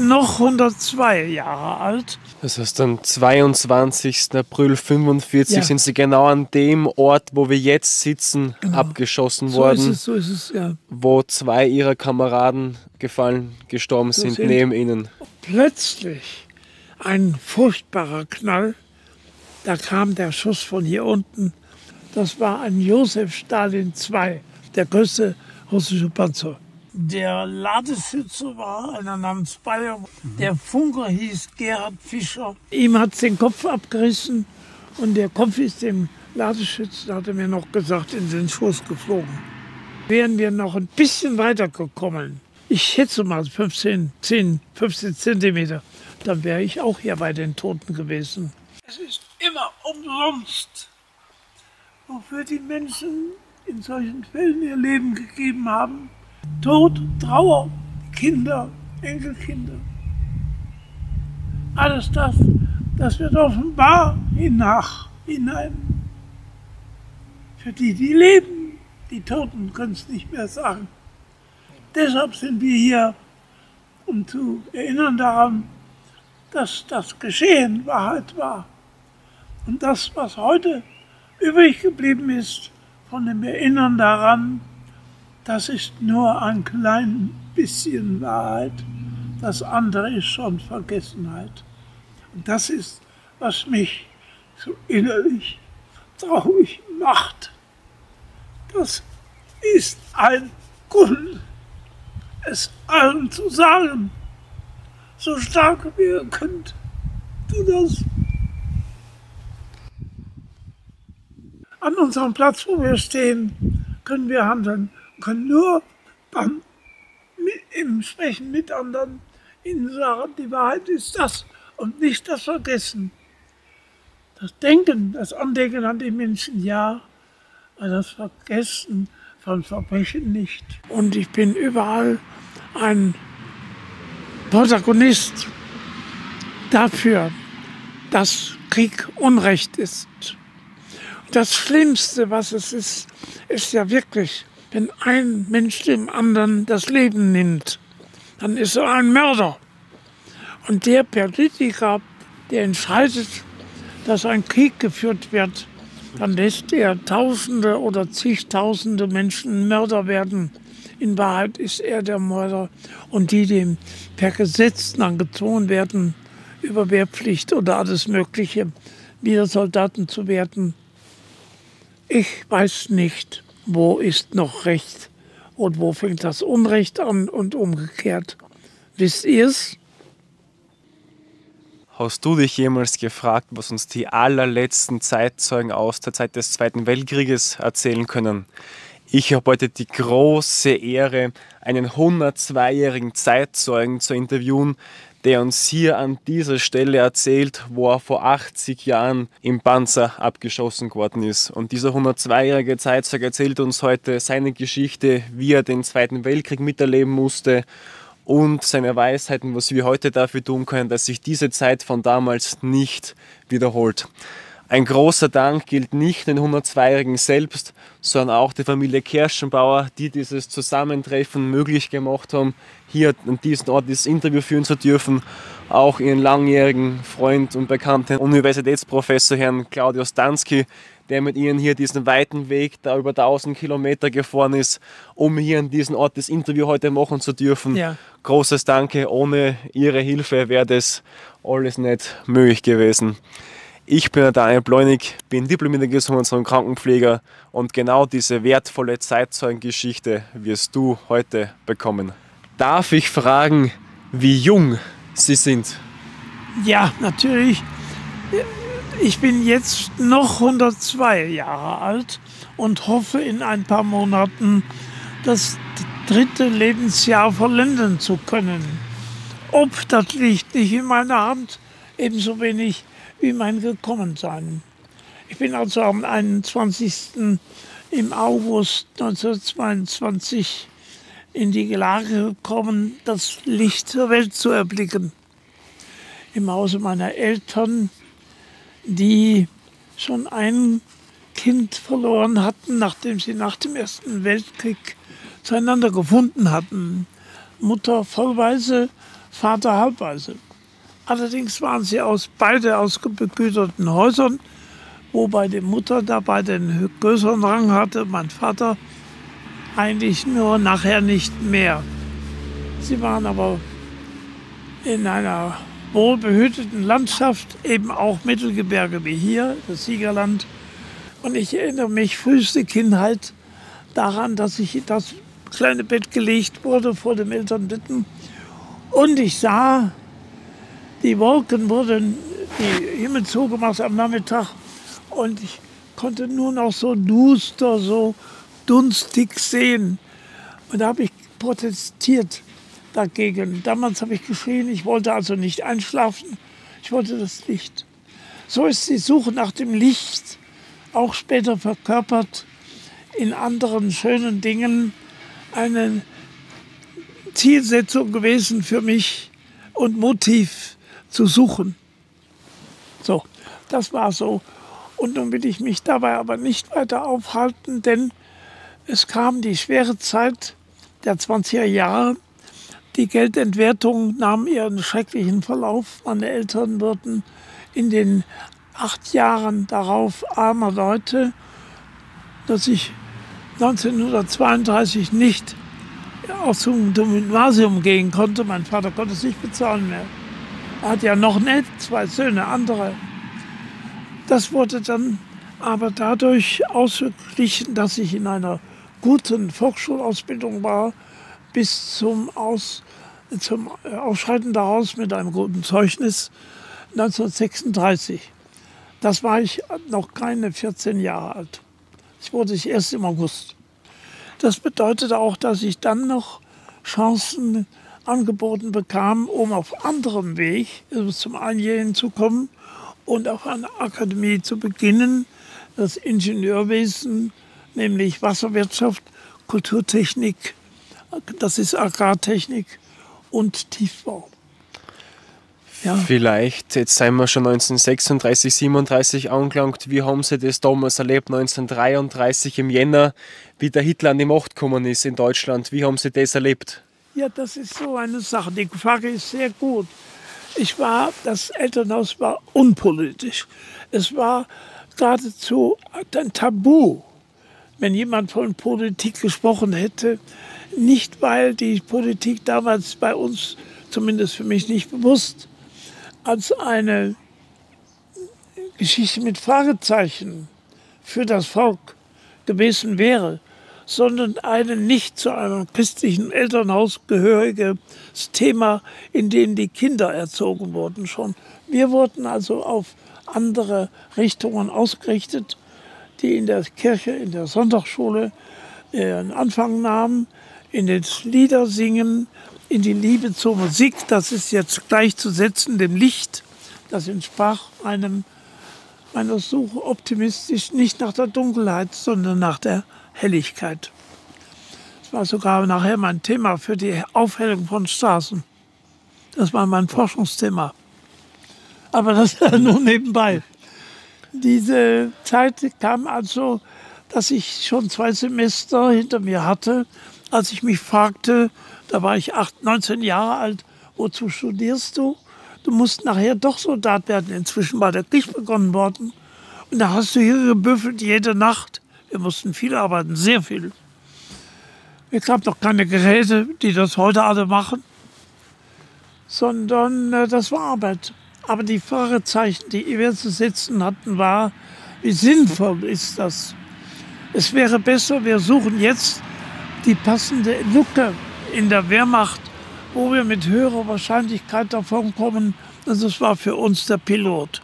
noch 102 Jahre alt. Das heißt, am 22. April 1945 Ja. sind Sie genau an dem Ort, wo wir jetzt sitzen, abgeschossen worden. So ist es, ja. Wo 2 Ihrer Kameraden gestorben sind, neben Ihnen. Plötzlich ein furchtbarer Knall. Da kam der Schuss von hier unten. Das war ein Josef Stalin II, der größte russische Panzer. Der Ladeschütze war einer namens Bayer. Der Funker hieß Gerhard Fischer. Ihm hat es den Kopf abgerissen und der Kopf ist dem Ladeschützen, hat er mir noch gesagt, in den Schoß geflogen. Wären wir noch ein bisschen weiter gekommen, ich schätze mal 15 Zentimeter, dann wäre ich auch hier bei den Toten gewesen. Es ist immer umsonst, wofür die Menschen in solchen Fällen ihr Leben gegeben haben. Tod, Trauer, Kinder, Enkelkinder. Alles das wird offenbar hinein. Für die leben, die Toten können es nicht mehr sagen. Deshalb sind wir hier, um zu erinnern daran, dass das Geschehen Wahrheit war. Und das, was heute übrig geblieben ist von dem Erinnern daran, das ist nur ein klein bisschen Wahrheit. Das andere ist schon Vergessenheit. Und das ist, was mich so innerlich traurig macht. Das ist ein Grund, es allen zu sagen. So stark wie ihr könnt, tu das. An unserem Platz, wo wir stehen, können wir handeln. Können nur im Sprechen mit anderen ihnen sagen, die Wahrheit ist das und nicht das Vergessen. Das Denken, das Andenken an die Menschen, ja, aber das Vergessen von Verbrechen nicht. Und ich bin überall ein Protagonist dafür, dass Krieg Unrecht ist. Das Schlimmste, was es ist ja wirklich, wenn ein Mensch dem anderen das Leben nimmt, dann ist er ein Mörder. Und der Politiker, der entscheidet, dass ein Krieg geführt wird, dann lässt er Tausende oder zigtausende Menschen Mörder werden. In Wahrheit ist er der Mörder. Und die, dem per Gesetz dann gezwungen werden, über Wehrpflicht oder alles Mögliche, wieder Soldaten zu werden. Ich weiß nicht, wo ist noch Recht und wo fängt das Unrecht an und umgekehrt. Wisst ihr's? Hast du dich jemals gefragt, was uns die allerletzten Zeitzeugen aus der Zeit des Zweiten Weltkrieges erzählen können? Ich habe heute die große Ehre, einen 102-jährigen Zeitzeugen zu interviewen, der uns hier an dieser Stelle erzählt, wo er vor 80 Jahren im Panzer abgeschossen geworden ist. Und dieser 102-jährige Zeitzeuge erzählt uns heute seine Geschichte, wie er den Zweiten Weltkrieg miterleben musste und seine Weisheiten, was wir heute dafür tun können, dass sich diese Zeit von damals nicht wiederholt. Ein großer Dank gilt nicht den 102-Jährigen selbst, sondern auch der Familie Kerschenbauer, die dieses Zusammentreffen möglich gemacht haben, hier an diesem Ort dieses Interview führen zu dürfen. Auch ihren langjährigen Freund und bekannten Universitätsprofessor Herrn Claudius Dansky, der mit ihnen hier diesen weiten Weg, da über 1000 Kilometer gefahren ist, um hier an diesem Ort das Interview heute machen zu dürfen. Ja. Großes Danke, ohne Ihre Hilfe wäre das alles nicht möglich gewesen. Ich bin Daniel Bleunig, bin diplomierter Gesundheits- und Krankenpfleger und genau diese wertvolle Zeitzeugengeschichte wirst du heute bekommen. Darf ich fragen, wie jung Sie sind? Ja, natürlich. Ich bin jetzt noch 102 Jahre alt und hoffe in ein paar Monaten das 3. Lebensjahr vollenden zu können. Ob, das liegt nicht in meiner Hand, ebenso wenig wie mein Gekommensein. Ich bin also am 21. im August 1922 in die Lage gekommen, das Licht der Welt zu erblicken. Im Hause meiner Eltern, die schon ein Kind verloren hatten, nachdem sie nach dem Ersten Weltkrieg zueinander gefunden hatten. Mutter vollweise Vater halbweise. Allerdings waren sie beide aus begüterten Häusern, wobei die Mutter dabei den größeren Rang hatte, mein Vater eigentlich nur nachher nicht mehr. Sie waren aber in einer wohlbehüteten Landschaft, eben auch Mittelgebirge wie hier, das Siegerland. Und ich erinnere mich früheste Kindheit daran, dass ich in das kleine Bett gelegt wurde vor dem Elternbetten. Und ich sah, die Wolken wurden, die Himmel zugemacht am Nachmittag. Und ich konnte nur noch so duster, so dunstig sehen. Und da habe ich protestiert dagegen. Damals habe ich geschrien, ich wollte also nicht einschlafen, ich wollte das Licht. So ist die Suche nach dem Licht auch später verkörpert in anderen schönen Dingen eine Zielsetzung gewesen für mich und Motiv zu suchen. So, das war so. Und nun will ich mich dabei aber nicht weiter aufhalten, denn es kam die schwere Zeit der 20er Jahre. Die Geldentwertung nahm ihren schrecklichen Verlauf. Meine Eltern wurden in den 8 Jahren darauf armer Leute, dass ich 1932 nicht zum Gymnasium gehen konnte. Mein Vater konnte es nicht bezahlen mehr. Er hat ja noch nicht 2 Söhne, andere. Das wurde dann aber dadurch ausgeglichen, dass ich in einer guten Volksschulausbildung war, bis zum Ausscheiden daraus mit einem guten Zeugnis 1936. Das war ich noch keine 14 Jahre alt. Das wurde ich erst im August. Das bedeutete auch, dass ich dann noch Chancen angeboten bekam, um auf anderem Weg zum Einjährigen zu kommen und auf einer Akademie zu beginnen, das Ingenieurwesen, nämlich Wasserwirtschaft, Kulturtechnik, das ist Agrartechnik und Tiefbau. Ja. Vielleicht, jetzt sind wir schon 1936, 37 angelangt. Wie haben Sie das damals erlebt, 1933 im Jänner, wie der Hitler an die Macht gekommen ist in Deutschland? Wie haben Sie das erlebt? Ja, das ist so eine Sache. Die Frage ist sehr gut. Das Elternhaus war unpolitisch. Es war geradezu ein Tabu, wenn jemand von Politik gesprochen hätte. Nicht, weil die Politik damals bei uns, zumindest für mich nicht bewusst, als eine Geschichte mit Fragezeichen für das Volk gewesen wäre, sondern eine nicht zu einem christlichen Elternhaus gehöriges Thema, in dem die Kinder erzogen wurden schon. Wir wurden also auf andere Richtungen ausgerichtet, die in der Kirche, in der Sonntagsschule ihren Anfang nahmen, in das Liedersingen, in die Liebe zur Musik. Das ist jetzt gleichzusetzen dem Licht. Das entsprach meiner Suche optimistisch nicht nach der Dunkelheit, sondern nach der Helligkeit. Das war sogar nachher mein Thema für die Aufhellung von Straßen. Das war mein Forschungsthema. Aber das nur nebenbei. Diese Zeit kam also, dass ich schon 2 Semester hinter mir hatte, als ich mich fragte, da war ich 19 Jahre alt, wozu studierst du? Du musst nachher doch Soldat werden. Inzwischen war der Krieg begonnen worden. Und da hast du hier gebüffelt jede Nacht. Wir mussten viel arbeiten, sehr viel. Es gab noch keine Geräte, die das heute alle machen, sondern das war Arbeit. Aber die Fragezeichen, die wir zu setzen hatten, war, wie sinnvoll ist das? Es wäre besser, wir suchen jetzt die passende Lücke in der Wehrmacht, wo wir mit höherer Wahrscheinlichkeit davon kommen. Und das war für uns der Pilot,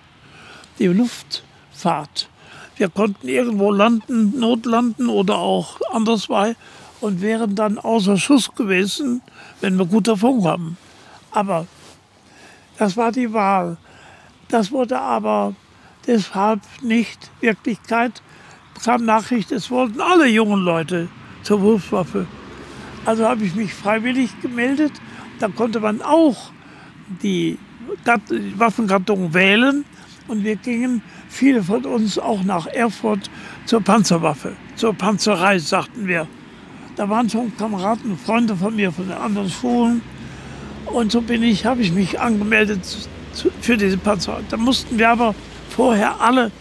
die Luftfahrt. Wir konnten irgendwo landen, notlanden oder auch anderswei und wären dann außer Schuss gewesen, wenn wir gut davon kamen. Aber das war die Wahl. Das wurde aber deshalb nicht Wirklichkeit. Es kam Nachricht, es wollten alle jungen Leute zur Wurfswaffe. Also habe ich mich freiwillig gemeldet. Da konnte man auch die Waffengattung wählen. Und wir gingen, viele von uns, auch nach Erfurt zur Panzerwaffe, zur Panzerei, sagten wir. Da waren schon Kameraden, Freunde von mir von den anderen Schulen. Und so habe ich mich angemeldet für diese Panzer. Da mussten wir aber vorher alle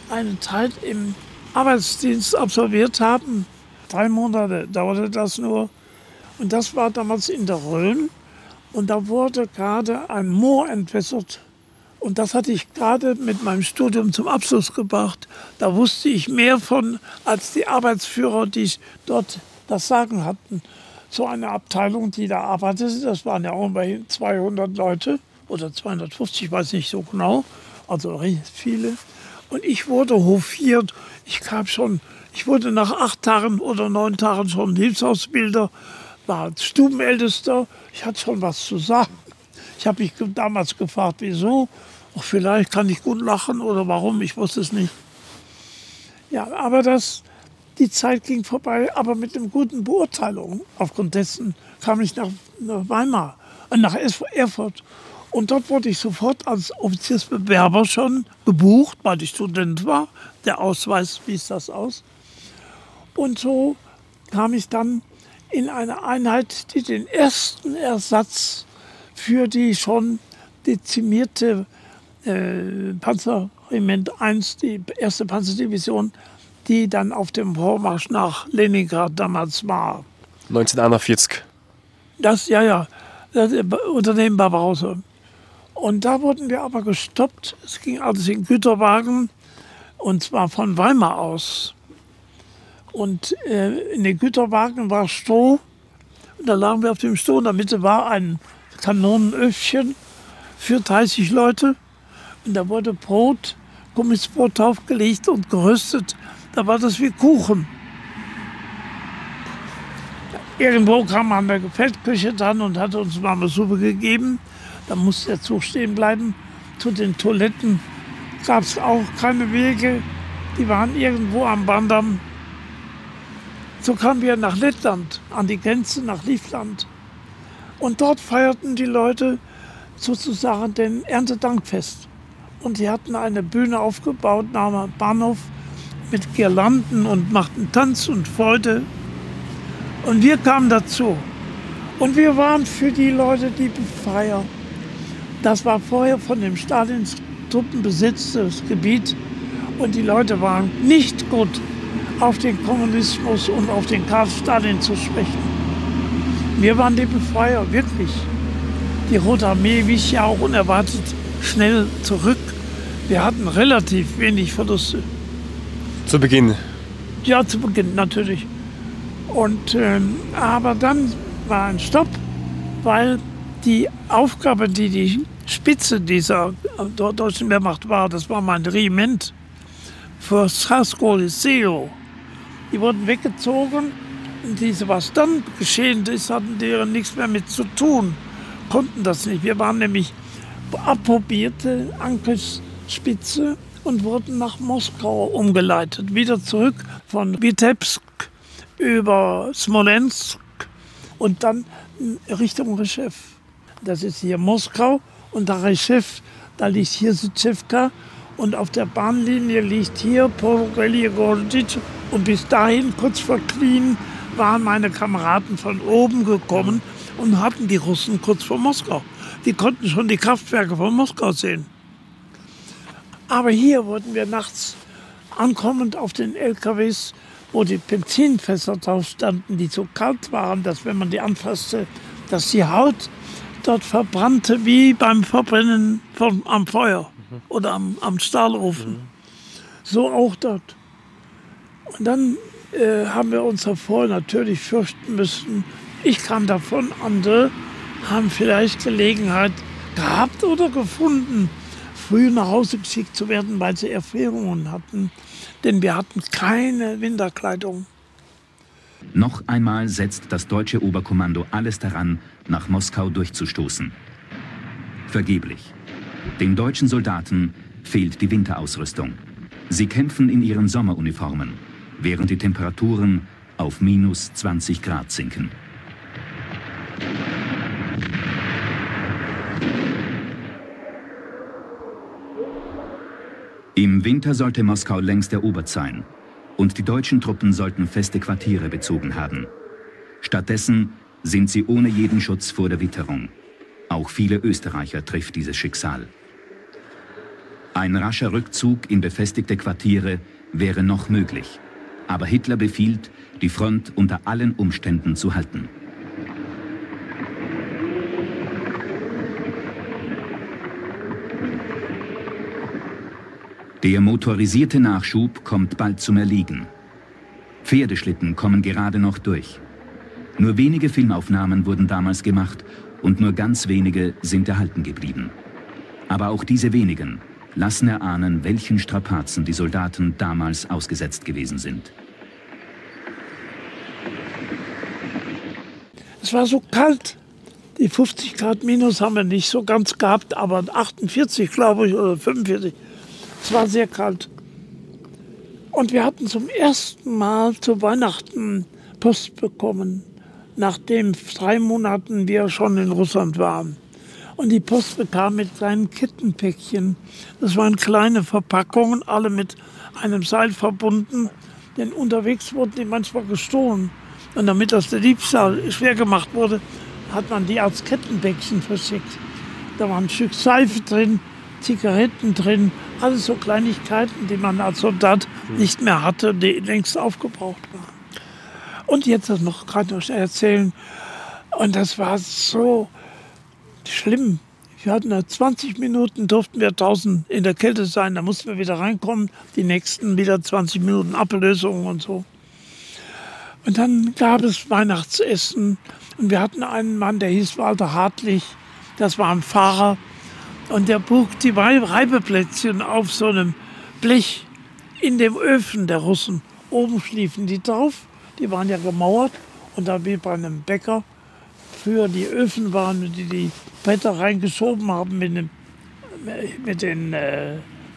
eine Zeit im Arbeitsdienst absolviert haben. 3 Monate dauerte das nur. Und das war damals in der Rhön. Und da wurde gerade ein Moor entwässert. Und das hatte ich gerade mit meinem Studium zum Abschluss gebracht. Da wusste ich mehr von als die Arbeitsführer, die dort das Sagen hatten. So eine Abteilung, die da arbeitete, das waren ja auch immerhin 200 Leute oder 250, ich weiß nicht so genau, also recht viele. Und ich wurde hofiert. Ich wurde nach 8 Tagen oder 9 Tagen schon Hilfsausbilder, war Stubenältester. Ich hatte schon was zu sagen. Ich habe mich damals gefragt, wieso. Auch vielleicht kann ich gut lachen oder warum, ich wusste es nicht. Ja, aber die Zeit ging vorbei, aber mit einer guten Beurteilung. Aufgrund dessen kam ich nach Weimar, nach Erfurt. Und dort wurde ich sofort als Offiziersbewerber schon gebucht, weil ich Student war. Der Ausweis wies das aus. Und so kam ich dann in eine Einheit, die den ersten Ersatz für die schon dezimierte Panzerregiment 1, die erste Panzerdivision, die dann auf dem Vormarsch nach Leningrad damals war. 1941. Das Unternehmen Barbarossa. Und da wurden wir aber gestoppt. Es ging alles in Güterwagen, und zwar von Weimar aus. Und in den Güterwagen war Stroh. Und da lagen wir auf dem Stroh. In der Mitte war ein Kanonenöfchen für 30 Leute. Und da wurde Brot, Gummisbrot draufgelegt und geröstet. Da war das wie Kuchen. Irgendwo kam man an der Feldküche dann und hat uns warme Suppe gegeben. Da musste der Zug stehen bleiben. Zu den Toiletten gab es auch keine Wege. Die waren irgendwo am Bandamm. So kamen wir nach Lettland, an die Grenze nach Livland. Und dort feierten die Leute sozusagen den Erntedankfest. Und sie hatten eine Bühne aufgebaut nahe Bahnhof mit Girlanden und machten Tanz und Freude. Und wir kamen dazu. Und wir waren für die Leute die Befreier. Das war vorher von den Stalins-Truppen besetztes Gebiet. Und die Leute waren nicht gut, auf den Kommunismus und auf den Karl Stalin zu sprechen. Wir waren die Befreier, wirklich. Die Rote Armee wich ja auch unerwartet schnell zurück. Wir hatten relativ wenig Verluste. Zu Beginn? Ja, zu Beginn natürlich. Und, aber dann war ein Stopp, weil die Aufgabe, die Spitze dieser deutschen Wehrmacht war, das war mein Regiment für Strasco-Liceo. Die wurden weggezogen und was dann geschehen ist, hatten deren nichts mehr mit zu tun, konnten das nicht. Wir waren nämlich approbierte Angriffsspitze und wurden nach Moskau umgeleitet. Wieder zurück von Witebsk über Smolensk und dann Richtung Rzew. Das ist hier Moskau und der Rzew, da liegt hier Sitschewka und auf der Bahnlinie liegt hier Pogorelje-Gorodice und bis dahin, kurz vor Klin, waren meine Kameraden von oben gekommen und hatten die Russen kurz vor Moskau. Die konnten schon die Kraftwerke von Moskau sehen. Aber hier wurden wir nachts ankommend auf den LKWs, wo die Benzinfässer drauf standen, die so kalt waren, dass wenn man die anfasste, dass die Haut dort verbrannte wie beim Verbrennen am Feuer oder am Stahlofen. So auch dort. Und dann haben wir uns davor natürlich fürchten müssen. Ich kam davon, andere haben vielleicht Gelegenheit gehabt oder gefunden, früh nach Hause geschickt zu werden, weil sie Erfrierungen hatten. Denn wir hatten keine Winterkleidung. Noch einmal setzt das deutsche Oberkommando alles daran, nach Moskau durchzustoßen. Vergeblich. Den deutschen Soldaten fehlt die Winterausrüstung. Sie kämpfen in ihren Sommeruniformen, während die Temperaturen auf minus 20 Grad sinken. Im Winter sollte Moskau längst erobert sein und die deutschen Truppen sollten feste Quartiere bezogen haben. Stattdessen sind sie ohne jeden Schutz vor der Witterung. Auch viele Österreicher trifft dieses Schicksal. Ein rascher Rückzug in befestigte Quartiere wäre noch möglich. Aber Hitler befiehlt, die Front unter allen Umständen zu halten. Der motorisierte Nachschub kommt bald zum Erliegen. Pferdeschlitten kommen gerade noch durch. Nur wenige Filmaufnahmen wurden damals gemacht und nur ganz wenige sind erhalten geblieben. Aber auch diese wenigen lassen erahnen, welchen Strapazen die Soldaten damals ausgesetzt gewesen sind. Es war so kalt. Die 50 Grad minus haben wir nicht so ganz gehabt, aber 48, glaube ich, oder 45. Es war sehr kalt. Und wir hatten zum ersten Mal zu Weihnachten Post bekommen, nachdem 3 Monaten wir schon in Russland waren. Und die Post bekam mit kleinen Kettenpäckchen. Das waren kleine Verpackungen, alle mit einem Seil verbunden. Denn unterwegs wurden die manchmal gestohlen. Und damit das der Diebstahl schwer gemacht wurde, hat man die als Kettenpäckchen verschickt. Da war ein Stück Seife drin, Zigaretten drin, alles so Kleinigkeiten, die man als Soldat nicht mehr hatte, die längst aufgebraucht waren. Und jetzt das noch gerade noch erzählen. Und das war so schlimm. Wir hatten 20 Minuten, durften wir draußen in der Kälte sein, da mussten wir wieder reinkommen, die nächsten wieder 20 Minuten Ablösung und so. Und dann gab es Weihnachtsessen und wir hatten einen Mann, der hieß Walter Hartlich, das war ein Fahrer und der bog die Reibeplätzchen auf so einem Blech in dem Öfen der Russen. Oben schliefen die drauf, die waren ja gemauert und da wie bei einem Bäcker früher die Öfen waren, die Bretter reingeschoben haben mit den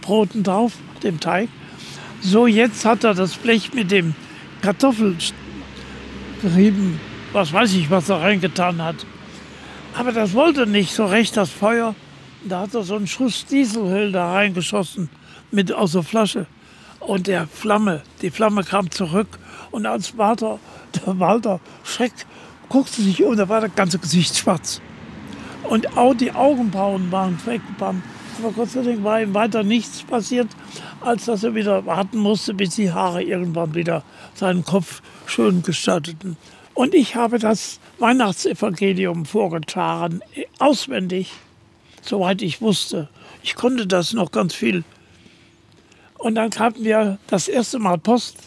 Broten drauf, dem Teig. So, jetzt hat er das Blech mit dem Kartoffeln gerieben, was weiß ich, was er reingetan hat. Aber das wollte nicht so recht, das Feuer. Da hat er so einen Schuss Dieselöl da reingeschossen, aus der Flasche. Und die Flamme kam zurück. Und als der Walter schreckt, guckte sich um, da war das ganze Gesicht schwarz. Und auch die Augenbrauen waren weggebrannt. Aber Gott sei Dank war ihm weiter nichts passiert, als dass er wieder warten musste, bis die Haare irgendwann wieder seinen Kopf schön gestalteten. Und ich habe das Weihnachtsevangelium vorgetragen, auswendig, soweit ich wusste. Ich konnte das noch ganz viel. Und dann hatten wir das erste Mal Post,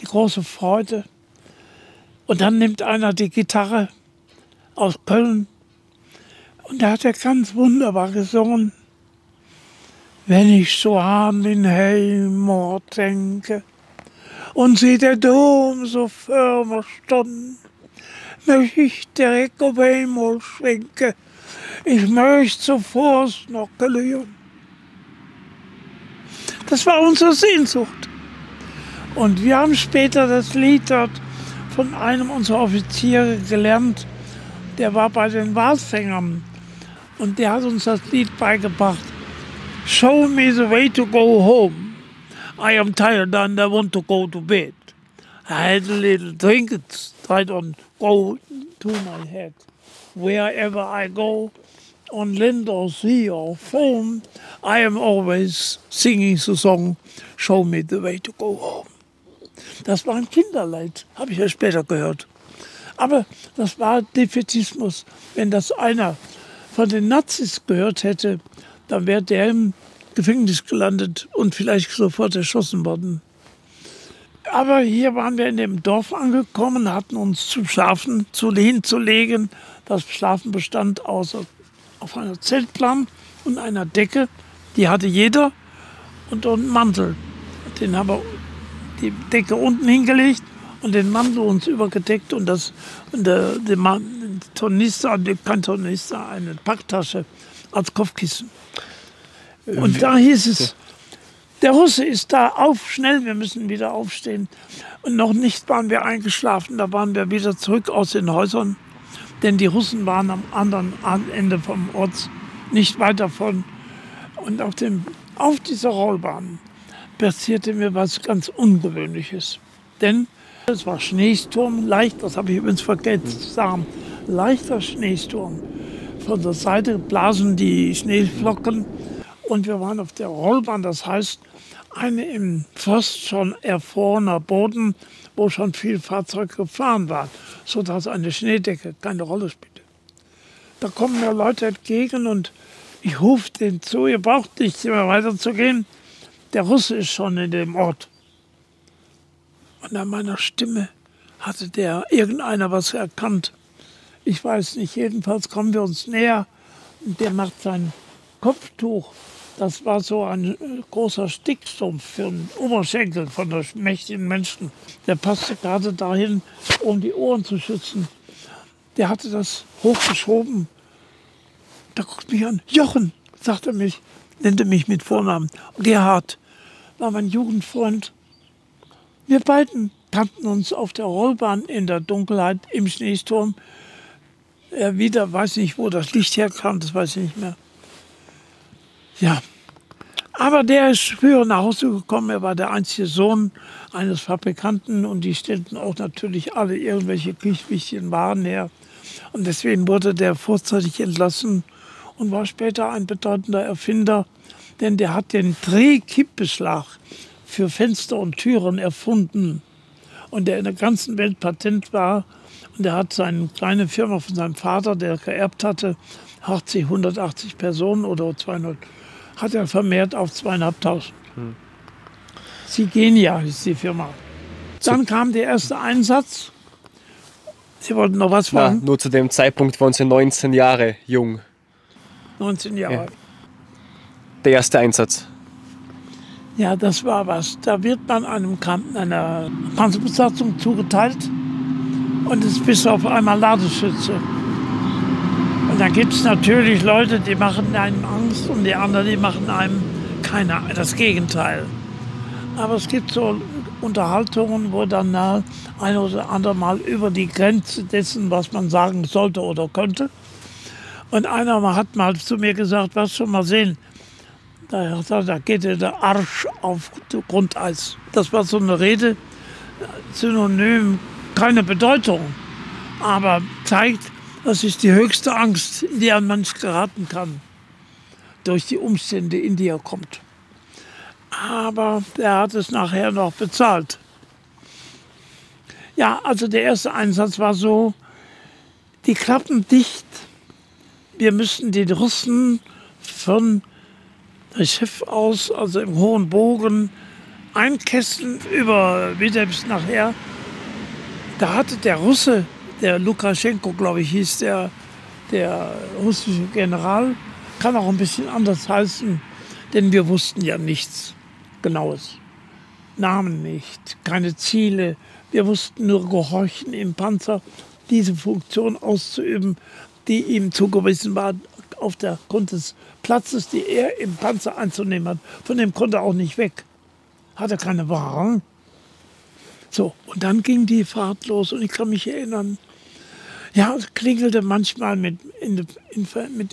die große Freude. Und dann nimmt einer die Gitarre aus Köln und da hat er ganz wunderbar gesungen. Wenn ich so an den Helmort denke und sehe der Dom so firmer stund, möchte ich direkt auf einmal schwenken. Ich möchte sofort noch gelühen. Das war unsere Sehnsucht. Und wir haben später das Lied dort von einem unserer Offiziere gelernt. Der war bei den Walfängern und der hat uns das Lied beigebracht. Show me the way to go home. I am tired and I want to go to bed. I had a little drink, it's right on go to my head. Wherever I go, on land or sea or foam, I am always singing the song, Show me the way to go home. Das war ein Kinderlied, habe ich ja später gehört. Aber das war Defätismus. Wenn das einer von den Nazis gehört hätte, dann wäre der im Gefängnis gelandet und vielleicht sofort erschossen worden. Aber hier waren wir in dem Dorf angekommen, hatten uns zum Schlafen hinzulegen. Das Schlafen bestand auf einer Zeltplan und einer Decke, die hatte jeder, und einen Mantel. Den haben wir die Decke unten hingelegt und den Mantel uns übergedeckt und Tornister, kein Tornister, eine Packtasche als Kopfkissen. Und da hieß es, der Russe ist da, schnell, wir müssen wieder aufstehen. Und noch nicht waren wir eingeschlafen, da waren wir wieder zurück aus den Häusern. Denn die Russen waren am anderen Ende vom Ort, nicht weit davon. Und auf dieser Rollbahn passierte mir was ganz Ungewöhnliches. Denn es war Schneesturm, leicht, das habe ich übrigens vergessen zu sagen, leichter Schneesturm. Von der Seite blasen die Schneeflocken und wir waren auf der Rollbahn, das heißt, eine im Forst schon erfrorener Boden, wo schon viel Fahrzeug gefahren war, sodass eine Schneedecke keine Rolle spielte. Da kommen mir Leute entgegen und ich rufe denen zu, ihr braucht nicht mehr weiterzugehen, der Russe ist schon in dem Ort. Und an meiner Stimme hatte irgendeiner was erkannt. Ich weiß nicht, jedenfalls kommen wir uns näher und der macht sein Kopftuch. Das war so ein großer Stickstrumpf für den Oberschenkel von der mächtigen Menschen. Der passte gerade dahin, um die Ohren zu schützen. Der hatte das hochgeschoben. Da guckt mich an. Jochen, sagt er mich, nannte mich mit Vornamen. Gerhard war mein Jugendfreund. Wir beiden kannten uns auf der Rollbahn in der Dunkelheit im Schneesturm. Er wieder, weiß nicht, wo das Licht herkam, das weiß ich nicht mehr. Ja, aber der ist früher nach Hause gekommen. Er war der einzige Sohn eines Fabrikanten und die stellten auch natürlich alle irgendwelche wichtigen Waren her. Und deswegen wurde der vorzeitig entlassen und war später ein bedeutender Erfinder, denn der hat den Drehkippbeschlag für Fenster und Türen erfunden und der in der ganzen Welt Patent war. Und er hat seine kleine Firma von seinem Vater, der geerbt hatte, 180 Personen oder 200, hat er vermehrt auf 2.500. Sigenia ist die Firma. Dann kam der erste Einsatz. Sie wollten noch was fragen? Nur zu dem Zeitpunkt waren Sie 19 Jahre jung. 19 Jahre. Ja. Der erste Einsatz. Ja, das war was. Da wird man einer Panzerbesatzung zugeteilt und es bist auf einmal Ladeschütze. Und da gibt es natürlich Leute, die machen einem Angst und die anderen, die machen einem das Gegenteil. Aber es gibt so Unterhaltungen, wo dann ein oder andere Mal über die Grenze dessen, was man sagen sollte oder könnte. Und einer hat mal zu mir gesagt, was schon mal sehen, da geht dir der Arsch auf Grundeis. Das war so eine Rede, Synonym, keine Bedeutung, aber zeigt, das ist die höchste Angst, in die ein Mensch geraten kann, durch die Umstände, in die er kommt. Aber der hat es nachher noch bezahlt. Ja, also der erste Einsatz war so, die Klappen dicht. Wir müssten die Russen von der Schiff aus, also im hohen Bogen, einkesseln über Witebsk nachher. Da hatte der Russe, der Lukaschenko, glaube ich, hieß der russische General, kann auch ein bisschen anders heißen, denn wir wussten ja nichts Genaues. Namen nicht, keine Ziele. Wir wussten nur gehorchen im Panzer, diese Funktion auszuüben, die ihm zugewiesen war aufgrund des Platzes, die er im Panzer einzunehmen hat. Von dem konnte er auch nicht weg. Hatte keine Wagen. So, und dann ging die Fahrt los und ich kann mich erinnern, ja, es klingelte manchmal mit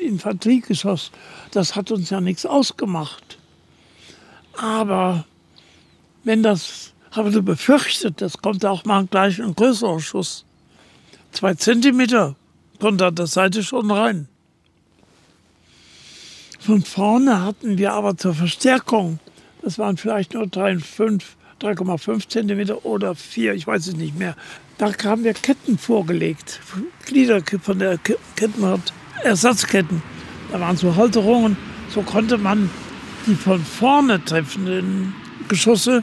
Infanteriegeschoss. Das hat uns ja nichts ausgemacht. Aber habe ich befürchtet, das kommt auch mal gleich ein größerer Schuss. 2 Zentimeter konnte an der Seite schon rein. Von vorne hatten wir aber zur Verstärkung, das waren vielleicht nur 3,5 Zentimeter oder 4, ich weiß es nicht mehr. Da haben wir Ketten vorgelegt, Glieder von der Kettenart, Ersatzketten. Da waren so Halterungen, so konnte man die von vorne treffenden Geschosse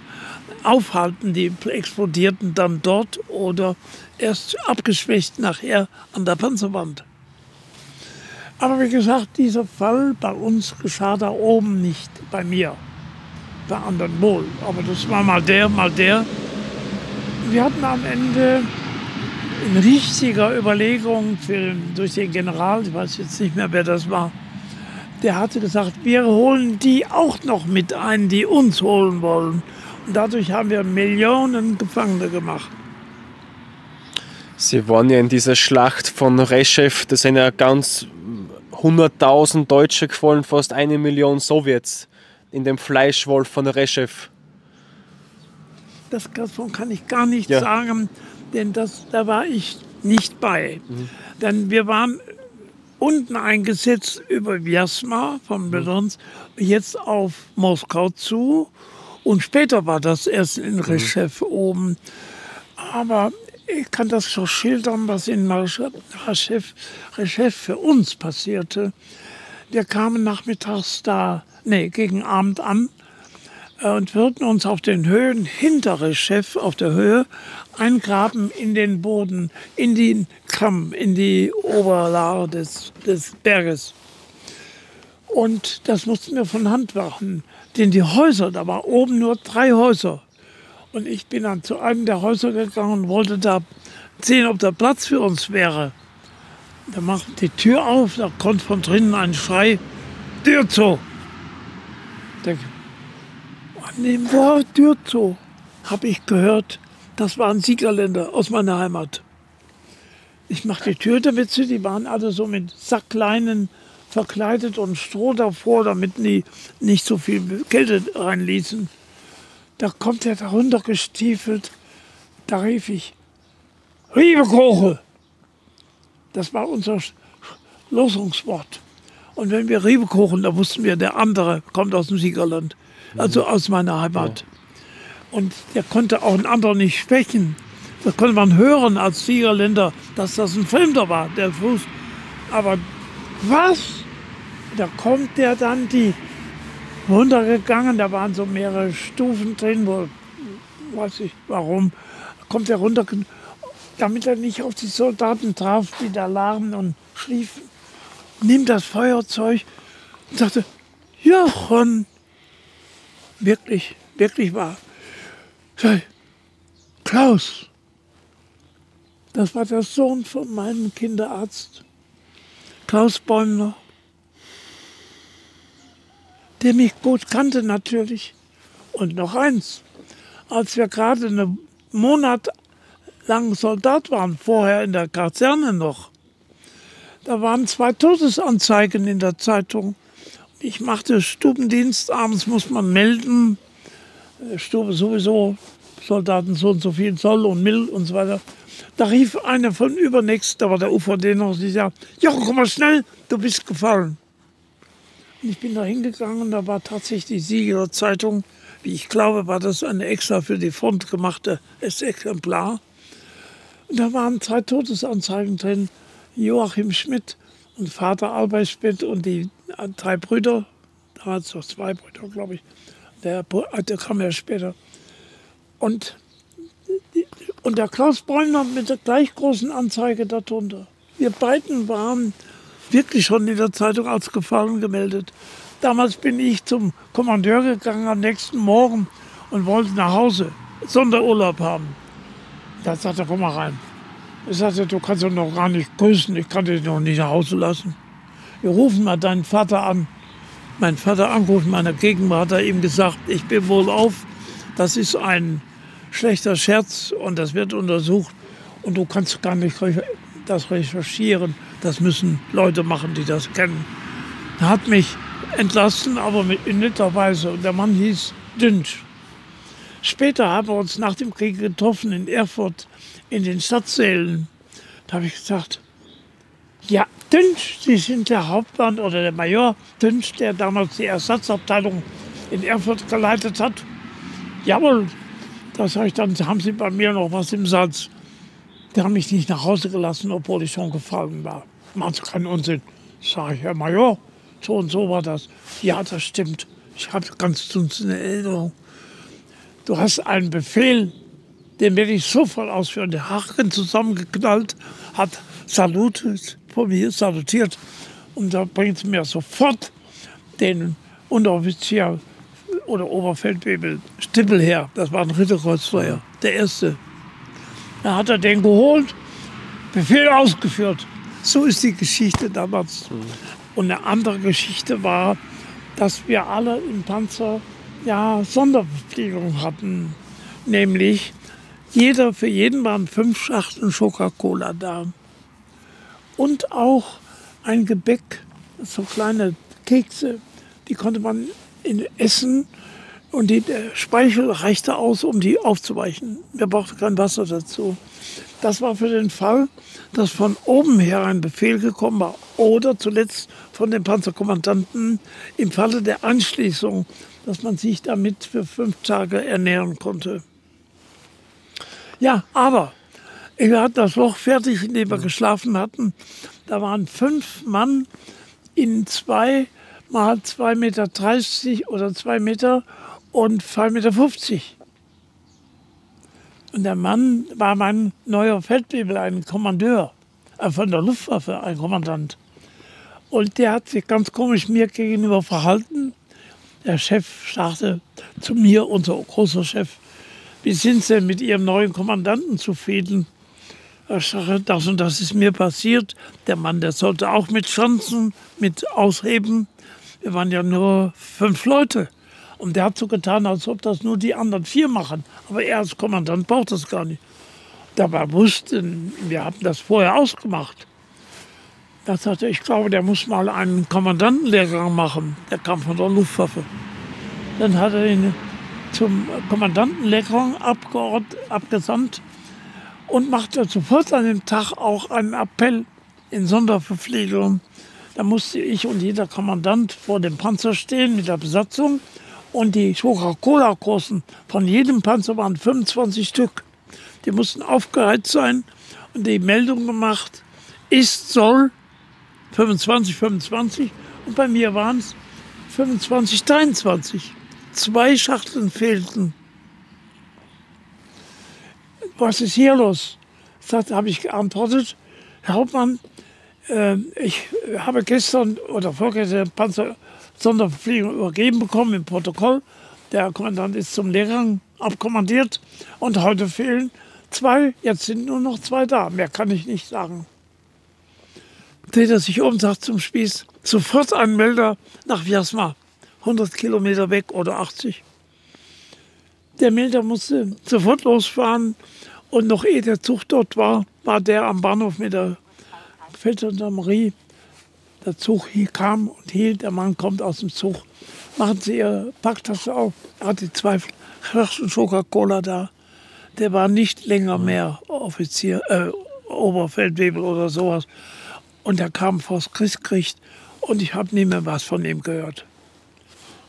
aufhalten. Die explodierten dann dort oder erst abgeschwächt nachher an der Panzerwand. Aber wie gesagt, dieser Fall bei uns geschah da oben nicht, bei mir. Bei anderen wohl. Aber das war mal der, mal der. Wir hatten am Ende in richtiger Überlegung durch den General, ich weiß jetzt nicht mehr, wer das war, der hatte gesagt, wir holen die auch noch mit ein, die uns holen wollen. Und dadurch haben wir Millionen Gefangene gemacht. Sie waren ja in dieser Schlacht von Reshchev, das sind ja ganz 100.000 Deutsche gefallen, fast 1 Million Sowjets in dem Fleischwolf von Reshchev. Davon kann ich gar nichts sagen, denn da war ich nicht bei. Denn wir waren unten eingesetzt über Wjasma von Belarus, jetzt auf Moskau zu. Und später war das erst in Reshef oben. Aber ich kann das schon schildern, was in Reshef für uns passierte. Wir kamen nachmittags gegen Abend an und würden uns auf den Höhen hinter Reshef, auf der Höhe, eingraben in den Boden, in die Klamm, in die Oberlage des Berges. Und das mussten wir von Hand machen. Denn die Häuser, da waren oben nur 3 Häuser. Und ich bin dann zu einem der Häuser gegangen und wollte da sehen, ob da Platz für uns wäre. Da machte die Tür auf, da kommt von drinnen ein Schrei, Tür zu. An dem Wort Tür zu habe ich gehört, das waren Siegerländer aus meiner Heimat. Ich mache die Tür damit zu, die waren alle so mit Sackleinen verkleidet und Stroh davor, damit die nicht so viel Kälte reinließen. Da kommt er da runtergestiefelt, da rief ich, Riebekoche! Das war unser Losungswort. Und wenn wir Riepe kochen, da wussten wir, der andere kommt aus dem Siegerland, also aus meiner Heimat. Ja. Und der konnte auch einen anderen nicht sprechen. Da konnte man hören als Siegerländer, dass das ein Fremder war, der Fuß. Aber was? Da kommt der dann die runtergegangen, da waren so mehrere Stufen drin, wo, weiß ich warum, kommt er runter, damit er nicht auf die Soldaten traf, die da lagen und schliefen, nimmt das Feuerzeug und sagte, Jochen, wirklich wahr. Klaus, das war der Sohn von meinem Kinderarzt, Klaus Bäumler, der mich gut kannte natürlich. Und noch eins, als wir gerade einen Monat lang Soldat waren, vorher in der Kaserne noch, da waren 2 Todesanzeigen in der Zeitung. Ich machte Stubendienst, abends muss man melden, Stube sowieso, Soldaten so und so viel Zoll und Mill und so weiter. Da rief einer von übernächst, da war der UVD noch, die sagte, Jochen, komm mal schnell, du bist gefallen. Und ich bin da hingegangen, da war tatsächlich die Sieger Zeitung, wie ich glaube, war das eine extra für die Front gemachte Exemplar. Und da waren 2 Todesanzeigen drin, Joachim Schmidt und Vater Albert Schmidt und die 3 Brüder, da waren es noch 2 Brüder, glaube ich, der kam ja später. Und der Klaus Bäumler mit der gleich großen Anzeige darunter. Wir beiden waren wirklich schon in der Zeitung als gefallen gemeldet. Damals bin ich zum Kommandeur gegangen am nächsten Morgen und wollte nach Hause, Sonderurlaub haben. Da sagte er, komm mal rein. Ich sagte, du kannst doch noch gar nicht grüßen, ich kann dich noch nicht nach Hause lassen. Wir rufen mal deinen Vater an. Mein Vater angerufen, meiner Gegenwart, hat er ihm gesagt, ich bin wohl auf, das ist ein schlechter Scherz und das wird untersucht und du kannst gar nicht das recherchieren. Das müssen Leute machen, die das kennen. Er hat mich entlassen, aber in netter Weise. Und der Mann hieß Dünsch. Später haben wir uns nach dem Krieg getroffen in Erfurt in den Stadtsälen. Da habe ich gesagt, ja, Dünsch, Sie sind der Hauptmann oder der Major Dünsch, der damals die Ersatzabteilung in Erfurt geleitet hat. Jawohl, da sage ich, dann haben Sie bei mir noch was im Satz. Die haben mich nicht nach Hause gelassen, obwohl ich schon gefallen war. Machen Sie keinen Unsinn. Sag ich, Herr Major, so und so war das. Ja, das stimmt. Ich habe ganz dunstige Erinnerung. Du hast einen Befehl, den werde ich sofort ausführen. Der Haken zusammengeknallt, hat salutet, von mir salutiert. Und da bringt mir sofort den Unteroffizier oder Oberfeldwebel Stippel her. Das war ein Ritterkreuzfeuer, der erste. Da hat er den geholt, Befehl ausgeführt. So ist die Geschichte damals. Und eine andere Geschichte war, dass wir alle im Panzer Sonderverpflegung hatten. Nämlich für jeden waren 5 Schachteln Coca-Cola da. Und auch ein Gebäck, so kleine Kekse, die konnte man essen Und der Speichel reichte aus, um die aufzuweichen. Wir brauchten kein Wasser dazu. Das war für den Fall, dass von oben her ein Befehl gekommen war oder zuletzt von dem Panzerkommandanten im Falle der Anschließung, dass man sich damit für 5 Tage ernähren konnte. Ja, aber wir hatten das Loch fertig, in dem wir geschlafen hatten. Da waren 5 Mann in 2 mal 2,30 Meter oder 2 Meter und 2,50 Meter. Und der Mann war mein neuer Feldwebel, ein Kommandeur von der Luftwaffe, ein Kommandant. Und der hat sich ganz komisch mir gegenüber verhalten. Der Chef sagte zu mir, unser großer Chef, wie sind Sie denn mit Ihrem neuen Kommandanten zufrieden? Ich sage, das und das ist mir passiert. Der Mann, der sollte auch mit Schanzen, mit ausheben. Wir waren ja nur 5 Leute. Und der hat so getan, als ob das nur die anderen 4 machen. Aber er als Kommandant braucht das gar nicht. Dabei wussten, wir hatten das vorher ausgemacht. Da sagte er, ich glaube, der muss mal einen Kommandantenlehrgang machen. Der kam von der Luftwaffe. Dann hat er ihn zum Kommandantenlehrgang abgesandt und machte sofort an dem Tag auch einen Appell in Sonderverpflegung. Da musste ich und jeder Kommandant vor dem Panzer stehen mit der Besatzung. Und die Coca-Cola-Großen von jedem Panzer waren 25 Stück. Die mussten aufgeheizt sein und die Meldung gemacht, ist, soll 25, 25. Und bei mir waren es 25, 23. 2 Schachteln fehlten. Was ist hier los? Das habe ich geantwortet. Herr Hauptmann, ich habe gestern oder vorgestern Panzer-Sonderverpflegung übergeben bekommen im Protokoll. Der Kommandant ist zum Lehrgang abkommandiert und heute fehlen 2, jetzt sind nur noch 2 da. Mehr kann ich nicht sagen. Dreht er sich um, sagt zum Spieß, sofort einen Melder nach Vjasma, 100 Kilometer weg oder 80. Der Melder musste sofort losfahren und noch ehe der Zug dort war, war der am Bahnhof mit der Feldgendarmerie. Der Zug hier kam und hielt, der Mann kommt aus dem Zug. Machen Sie Ihre Packtasche auf. Er hatte 2 Flaschen Coca-Cola da. Der war nicht länger mehr Offizier, Oberfeldwebel oder sowas. Und er kam vors Kriegsgericht und ich habe nie mehr was von ihm gehört.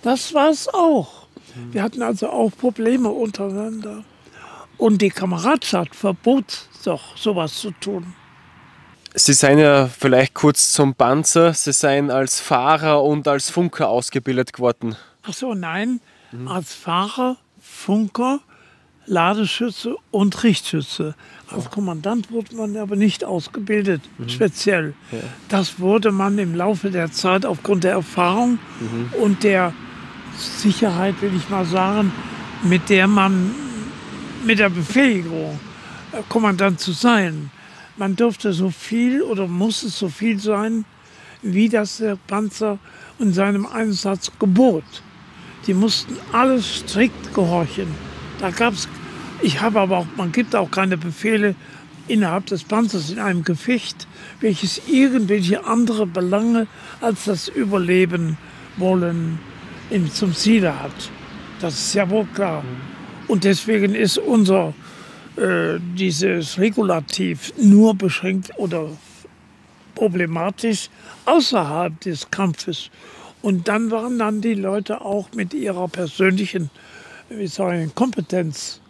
Das war es auch. Wir hatten also auch Probleme untereinander. Und die Kameradschaft verbot doch, sowas zu tun. Sie seien ja vielleicht kurz zum Panzer, Sie seien als Fahrer und als Funker ausgebildet geworden. Ach so, nein, als Fahrer, Funker, Ladeschütze und Richtschütze. Als Kommandant wurde man aber nicht ausgebildet, speziell. Ja. Das wurde man im Laufe der Zeit aufgrund der Erfahrung und der Sicherheit, will ich mal sagen, mit der Befähigung, Kommandant zu sein. Man durfte so viel oder musste so viel sein, wie das der Panzer in seinem Einsatz gebot. Die mussten alles strikt gehorchen. Da gab's, man gibt auch keine Befehle innerhalb des Panzers in einem Gefecht, welches irgendwelche andere Belange als das Überleben wollen zum Ziele hat. Das ist ja wohl klar. Und deswegen ist dieses Regulativ nur beschränkt oder problematisch außerhalb des Kampfes. Und dann waren dann die Leute auch mit ihrer persönlichen Kompetenz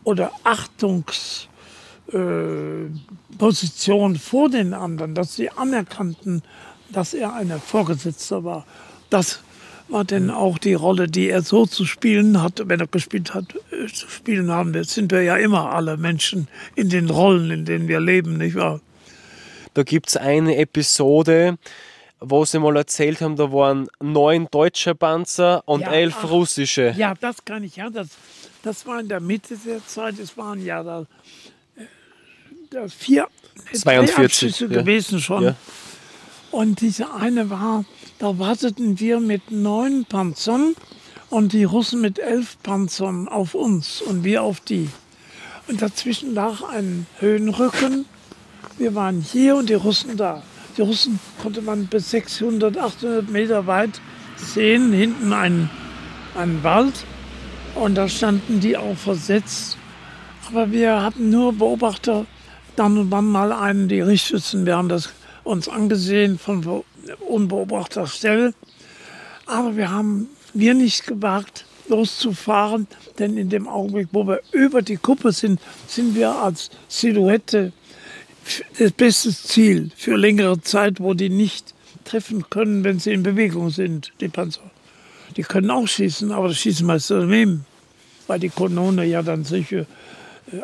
oder Achtungsposition vor den anderen, dass sie anerkannten, dass er ein Vorgesetzter war. Das war denn auch die Rolle, die er so zu spielen hat, wenn er gespielt hat, zu spielen haben. Jetzt sind wir ja immer alle Menschen in den Rollen, in denen wir leben, nicht wahr? Da gibt es eine Episode, wo Sie mal erzählt haben, da waren 9 deutsche Panzer und 11 russische. Ja, das kann ich, ja. Das war in der Mitte der Zeit, es waren ja da 3 Abschüsse gewesen schon. Ja. Und diese eine war, da warteten wir mit 9 Panzern und die Russen mit 11 Panzern auf uns und wir auf die. Und dazwischen lag ein Höhenrücken. Wir waren hier und die Russen da. Die Russen konnte man bis 600, 800 Meter weit sehen, hinten ein Wald Und da standen die auch versetzt. Aber wir hatten nur Beobachter, dann und wann mal einen, die Richtschützen. Wir haben das uns angesehen von unbeobachteter Stelle. Aber wir haben nicht gewagt, loszufahren, denn in dem Augenblick, wo wir über die Kuppe sind, sind wir als Silhouette das beste Ziel für längere Zeit, wo die nicht treffen können, wenn sie in Bewegung sind, die Panzer. Die können auch schießen, aber das Schießen meist daneben, weil die Kanone ja dann solche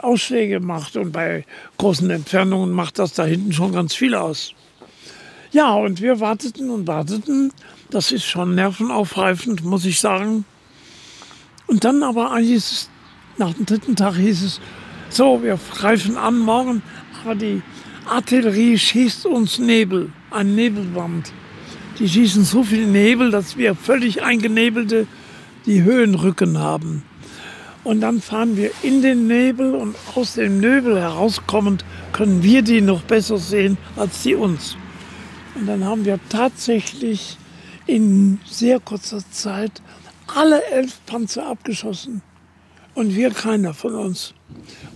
Ausschläge macht und bei großen Entfernungen macht das da hinten schon ganz viel aus. Ja, und wir warteten und warteten. Das ist schon nervenaufreibend, muss ich sagen. Und dann aber nach dem 3. Tag hieß es, so, wir greifen an morgen, aber die Artillerie schießt uns Nebel, eine Nebelwand. Die schießen so viel Nebel, dass wir völlig eingenebelte die Höhenrücken haben. Und dann fahren wir in den Nebel und aus dem Nebel herauskommend können wir die noch besser sehen als die uns. Und dann haben wir tatsächlich in sehr kurzer Zeit alle 11 Panzer abgeschossen. Und wir keiner von uns.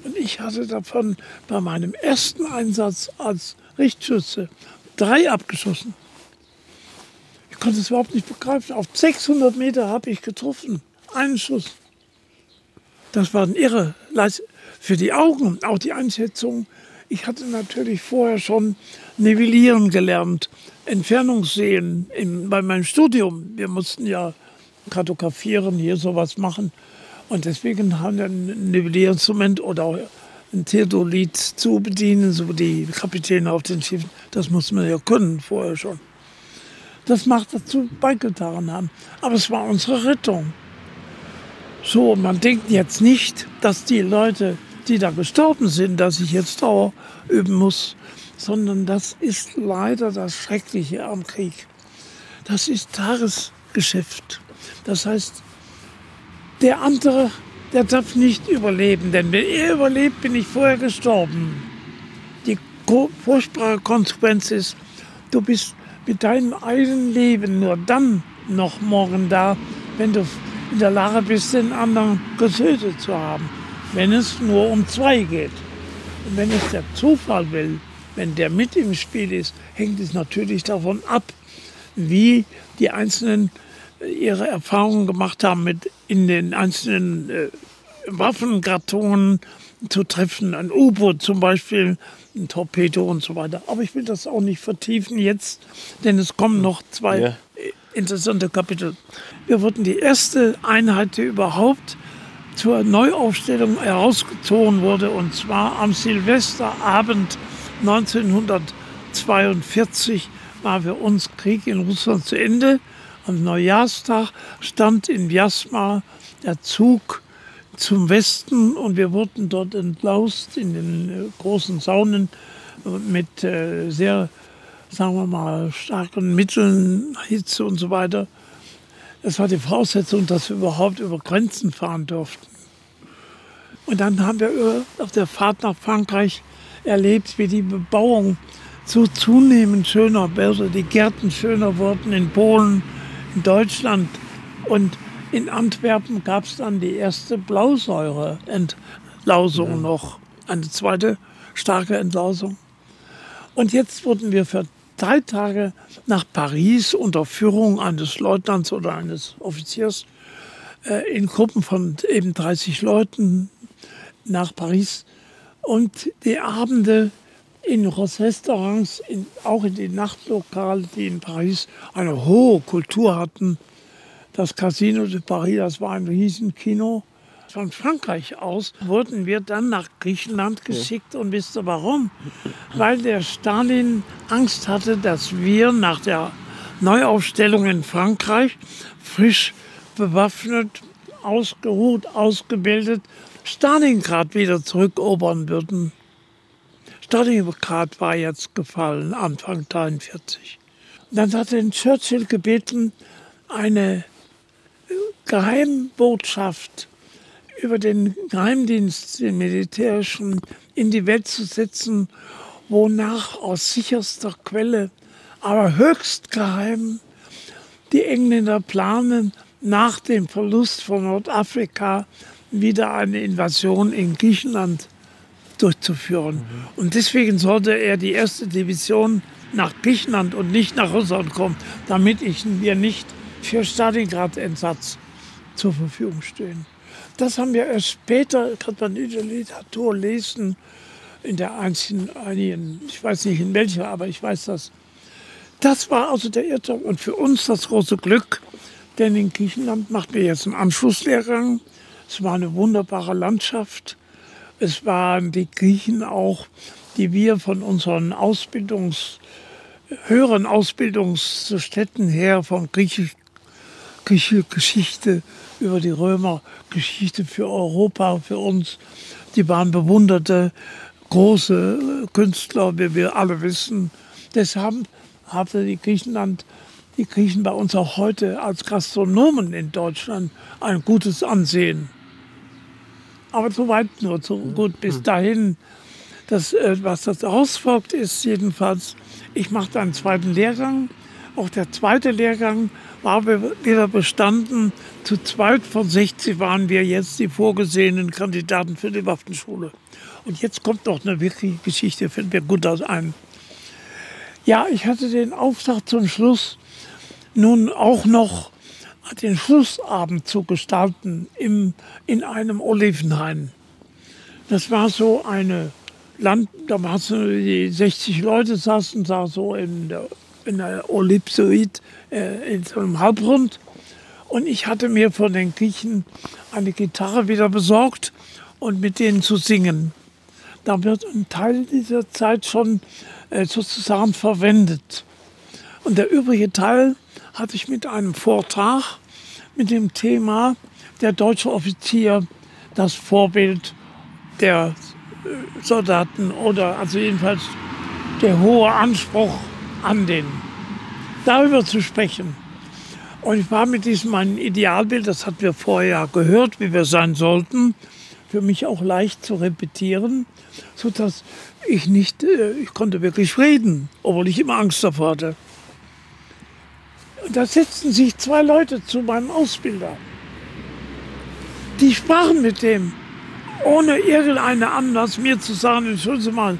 Und ich hatte davon bei meinem ersten Einsatz als Richtschütze 3 abgeschossen. Ich konnte es überhaupt nicht begreifen. Auf 600 Meter habe ich getroffen. Einen Schuss. Das war ein irre für die Augen, auch die Einschätzung. Ich hatte natürlich vorher schon nivellieren gelernt, Entfernungssehen bei meinem Studium. Wir mussten ja kartografieren, hier sowas machen. Und deswegen haben wir ein Nivellierinstrument oder auch ein Theodolit zu bedienen, so wie die Kapitäne auf den Schiffen. Das muss man ja können vorher schon. Das mag dazu beigetragen haben. Aber es war unsere Rettung. So, man denkt jetzt nicht, dass die Leute, die da gestorben sind, dass ich jetzt Dauer üben muss, sondern das ist leider das Schreckliche am Krieg. Das ist Tagesgeschäft. Das heißt, der andere, der darf nicht überleben, denn wenn er überlebt, bin ich vorher gestorben. Die furchtbare Konsequenz ist, du bist mit deinem eigenen Leben nur dann noch morgen da, wenn du in der Lage bist, den anderen getötet zu haben, wenn es nur um 2 geht. Und wenn es der Zufall will, wenn der mit im Spiel ist, hängt es natürlich davon ab, wie die Einzelnen ihre Erfahrungen gemacht haben, mit in den einzelnen Waffengattungen zu treffen, ein U-Boot zum Beispiel, ein Torpedo und so weiter. Aber ich will das auch nicht vertiefen jetzt, denn es kommen noch 2 interessante Kapitel. Wir wurden die erste Einheit, die überhaupt zur Neuaufstellung herausgezogen wurde, und zwar am Silvesterabend 1942 war für uns Krieg in Russland zu Ende. Am Neujahrstag stand in Wjasma der Zug zum Westen und wir wurden dort entlaust in den großen Saunen mit sehr, sagen wir mal, starken Mitteln, Hitze und so weiter. Das war die Voraussetzung, dass wir überhaupt über Grenzen fahren durften. Und dann haben wir auf der Fahrt nach Frankreich erlebt, wie die Bebauung so zunehmend schöner wurde, die Gärten schöner wurden in Polen, in Deutschland. Und in Antwerpen gab es dann die erste Blausäure-Entlausung noch, eine zweite starke Entlausung. Und jetzt wurden wir für 3 Tage nach Paris unter Führung eines Leutnants oder eines Offiziers in Gruppen von eben 30 Leuten nach Paris. Und die Abende in Restaurants, auch in den Nachtlokale, die in Paris eine hohe Kultur hatten. Das Casino de Paris, das war ein Riesenkino. Von Frankreich aus wurden wir dann nach Griechenland geschickt. Und wisst ihr warum? Weil der Stalin Angst hatte, dass wir nach der Neuaufstellung in Frankreich frisch bewaffnet, ausgeruht, ausgebildet, Stalingrad wieder zurückerobern würden. Stalingrad war jetzt gefallen, Anfang 1943. Dann hat den Churchill gebeten, eine Geheimbotschaft über den Geheimdienst, den militärischen, in die Welt zu setzen, wonach aus sicherster Quelle, aber höchst geheim, die Engländer planen, nach dem Verlust von Nordafrika wieder eine Invasion in Griechenland durchzuführen. Und deswegen sollte er die erste Division nach Griechenland und nicht nach Russland kommen, damit wir nicht für Stalingrad-Entsatz zur Verfügung stehen. Das haben wir erst später, kann man in der Literatur lesen, in der einigen, ich weiß nicht in welcher, aber ich weiß das. Das war also der Irrtum und für uns das große Glück, denn in Griechenland machten wir jetzt einen Anschlusslehrgang. Es war eine wunderbare Landschaft. Es waren die Griechen auch, die wir von unseren höheren Ausbildungsstätten her, von griechische Geschichte über die Römer, Geschichte für Europa, für uns, die waren bewunderte, große Künstler, wie wir alle wissen. Deshalb hatte die Griechen bei uns auch heute als Gastronomen in Deutschland ein gutes Ansehen. Aber soweit nur so gut. Bis dahin, was das ausfolgt, ist jedenfalls, ich machte einen zweiten Lehrgang. Auch der zweite Lehrgang war wieder bestanden. Zu zweit von 60 waren wir jetzt die vorgesehenen Kandidaten für die Waffenschule. Und jetzt kommt noch eine wirkliche Geschichte, fällt mir gut ein. Ja, ich hatte den Auftrag zum Schluss, nun auch noch den Schlussabend zu gestalten in einem Olivenhain. Das war so eine da waren so die 60 Leute saßen da so in der Ellipsoid, in so einem Halbrund. Und ich hatte mir von den Griechen eine Gitarre wieder besorgt und mit denen zu singen. Da wird ein Teil dieser Zeit schon sozusagen verwendet. Und der übrige Teil hatte ich mit einem Vortrag mit dem Thema der deutsche Offizier, das Vorbild der Soldaten oder also jedenfalls der hohe Anspruch an den, darüber zu sprechen. Und ich war mit diesem mein Idealbild, das hatten wir vorher gehört, wie wir sein sollten, für mich auch leicht zu repetieren, sodass ich konnte wirklich reden, obwohl ich immer Angst davor hatte. Und da setzten sich zwei Leute zu meinem Ausbilder. Die sprachen mit dem, ohne irgendeinen Anlass mir zu sagen, entschuldigen Sie mal,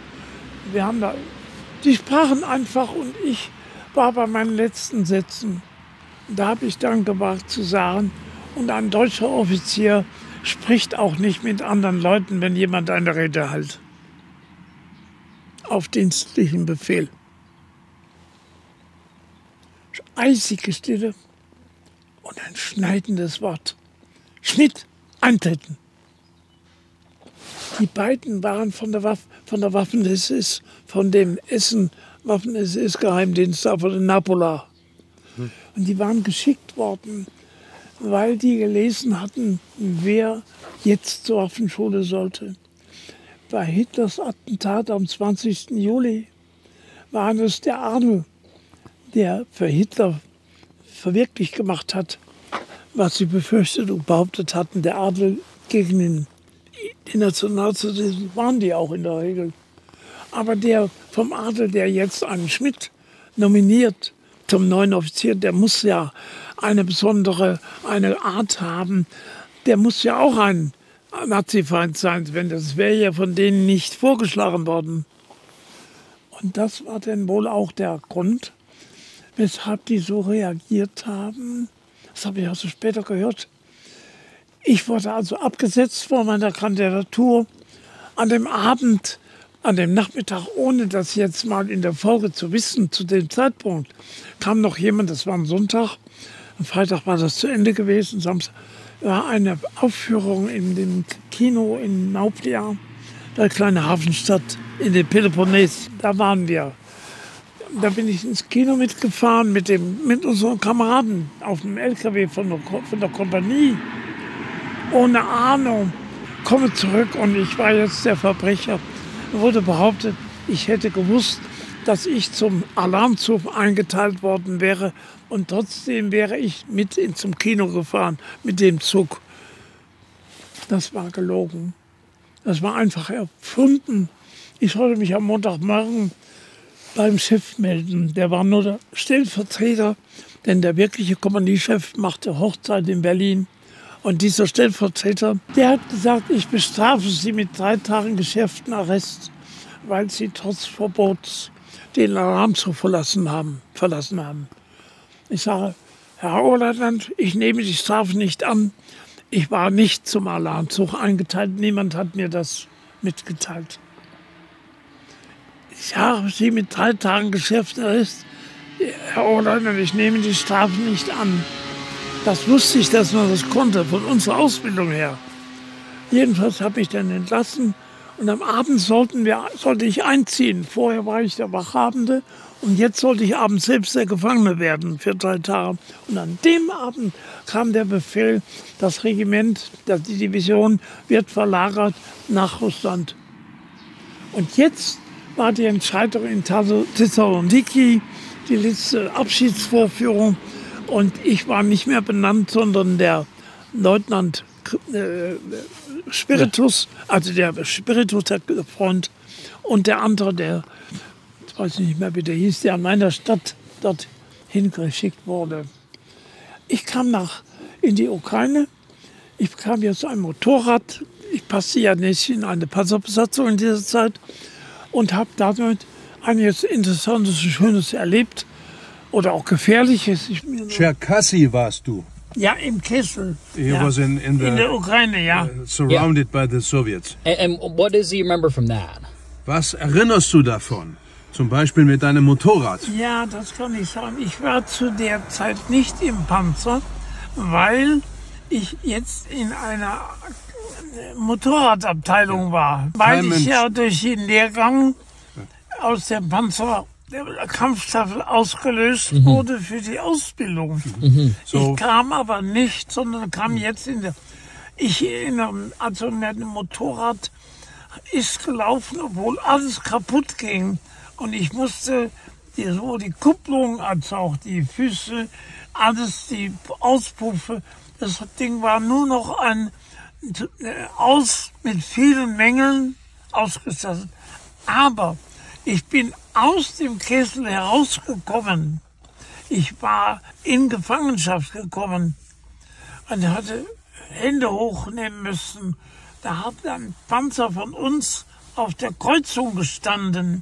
die sprachen einfach und ich war bei meinen letzten Sätzen. Da habe ich dann gewagt zu sagen, und ein deutscher Offizier spricht auch nicht mit anderen Leuten, wenn jemand eine Rede hält. Auf dienstlichen Befehl. Eisige Stille und ein schneidendes Wort. Schnitt, eintreten. Die beiden waren von der Waffen-SS, von dem Waffen-SS-Geheimdienst, von der Napola. Und die waren geschickt worden, weil die gelesen hatten, wer jetzt zur Waffenschule sollte. Bei Hitlers Attentat am 20. Juli war es der Adel, der für Hitler verwirklicht gemacht hat, was sie befürchtet und behauptet hatten, der Adel gegen den Nationalsozialismus waren die auch in der Regel. Aber der vom Adel, der jetzt einen Schmidt nominiert zum neuen Offizier, der muss ja eine Art haben, der muss ja auch ein Nazifeind sein, das wäre ja von denen nicht vorgeschlagen worden. Und das war dann wohl auch der Grund, weshalb die so reagiert haben. Das habe ich also später gehört. Ich wurde also abgesetzt vor meiner Kandidatur. An dem Abend, an dem Nachmittag, ohne das jetzt mal in der Folge zu wissen, zu dem Zeitpunkt, kam noch jemand, das war ein Sonntag, am Freitag war das zu Ende gewesen, Samstag war eine Aufführung in dem Kino in Nauplia, der kleine Hafenstadt in den Peloponnes. Da waren wir. Da bin ich ins Kino mitgefahren mit unseren Kameraden auf dem LKW von der Kompanie. Ohne Ahnung, komme zurück und ich war jetzt der Verbrecher. Es wurde behauptet, ich hätte gewusst, dass ich zum Alarmzug eingeteilt worden wäre und trotzdem wäre ich zum Kino gefahren mit dem Zug. Das war gelogen. Das war einfach erfunden. Ich sollte mich am Montagmorgen beim Chef melden. Der war nur der Stellvertreter Denn der wirkliche Kompaniechef machte Hochzeit in Berlin. Und dieser Stellvertreter, der hat gesagt, ich bestrafe Sie mit 3 Tagen Geschäftenarrest, weil Sie trotz Verbots den Alarmzug verlassen haben. Ich sage, Herr Oberleutnant, ich nehme die Strafe nicht an. Ich war nicht zum Alarmzug eingeteilt. Niemand hat mir das mitgeteilt. Ich habe Sie mit 3 Tagen Geschäftsarrest. Herr Oberleutnant, ich nehme die Strafe nicht an. Das wusste ich, dass man das konnte, von unserer Ausbildung her. Jedenfalls habe ich dann entlassen und am Abend sollte ich einziehen. Vorher war ich der Wachhabende und jetzt sollte ich abends selbst der Gefangene werden für 3 Tage. Und an dem Abend kam der Befehl, das Regiment, die Division wird verlagert nach Russland. Und jetzt war die Entscheidung in Thessaloniki, die letzte Abschiedsvorführung. Und ich war nicht mehr benannt, sondern der Leutnant Spiritus, also der Spiritus, der Freund, und der andere, der, ich weiß nicht mehr, wie der hieß, der an meiner Stadt dorthin geschickt wurde. Ich kam in die Ukraine, ich bekam jetzt ein Motorrad, ich passte ja nicht in eine Panzerbesatzung in dieser Zeit und habe damit einiges Interessantes und Schönes erlebt. Oder auch Gefährliches. Cherkassy warst du. Ja, im Kessel. He was in der Ukraine, ja. Surrounded by the Soviets. And what does he remember from that? Was erinnerst du davon? Zum Beispiel mit deinem Motorrad. Ja, das kann ich sagen. Ich war zu der Zeit nicht im Panzer, weil ich jetzt in einer Motorradabteilung war. Weil ich ja durch den Lehrgang aus der Kampfstaffel ausgelöst wurde für die Ausbildung. Ich kam aber nicht, sondern kam jetzt ich erinnere, also ein Motorrad ist gelaufen, obwohl alles kaputt ging. Und ich musste sowohl die Kupplung als auch die Füße, alles, die Auspuffe, das Ding war nur noch mit vielen Mängeln ausgestattet. Aber ich bin aus dem Kessel herausgekommen. Ich war in Gefangenschaft gekommen und hatte Hände hochnehmen müssen. Da hat ein Panzer von uns auf der Kreuzung gestanden.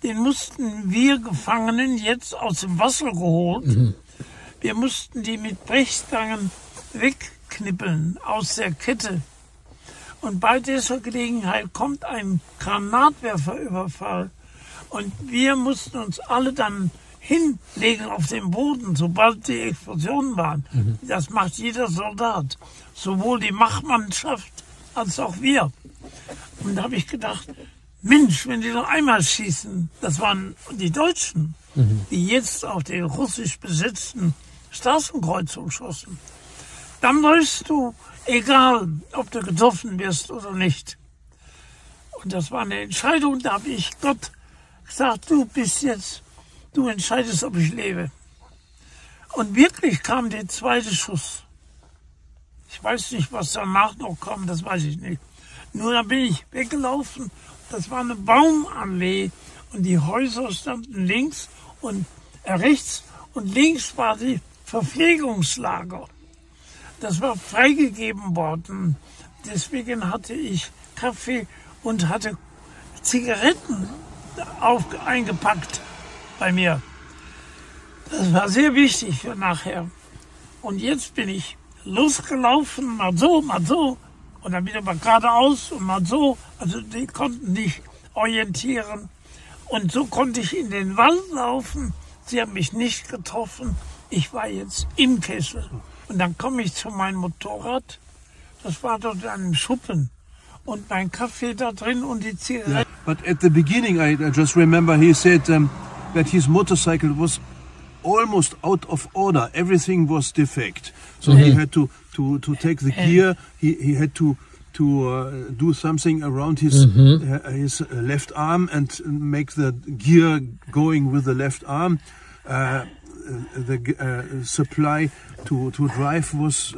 Den mussten wir Gefangenen jetzt aus dem Wasser geholt. Wir mussten die mit Brechstangen wegknippeln aus der Kette. Und bei dieser Gelegenheit kommt ein Granatwerferüberfall. Und wir mussten uns alle dann hinlegen auf den Boden, sobald die Explosionen waren. Das macht jeder Soldat, sowohl die Machmannschaft als auch wir. Und da habe ich gedacht, Mensch, wenn die noch einmal schießen, das waren die Deutschen, die jetzt auf den russisch besetzten Straßenkreuzungen schossen, dann weißt du, egal, ob du getroffen wirst oder nicht. Und das war eine Entscheidung, da habe ich Gott gesagt, du entscheidest, ob ich lebe. Und wirklich kam der zweite Schuss. Ich weiß nicht, was danach noch kam, das weiß ich nicht. Nur dann bin ich weggelaufen, das war eine Baumallee und die Häuser standen links und rechts und links war die Verpflegungslager. Das war freigegeben worden. Deswegen hatte ich Kaffee und hatte Zigaretten eingepackt bei mir. Das war sehr wichtig für nachher. Und jetzt bin ich losgelaufen, mal so, und dann wieder mal geradeaus und mal so. Also die konnten nicht orientieren. Und so konnte ich in den Wald laufen. Sie haben mich nicht getroffen. Ich war jetzt im Kessel. Und dann komme ich zu meinem Motorrad. Das war dort in einem Schuppen. Und mein Kaffee da drin und die Zigaretten. Yeah. But at the beginning, I just remember he said that his motorcycle was almost out of order. Everything was defect. So he had to take the gear. He had to do something around his left arm and make the gear going with the left arm. The supply to drive was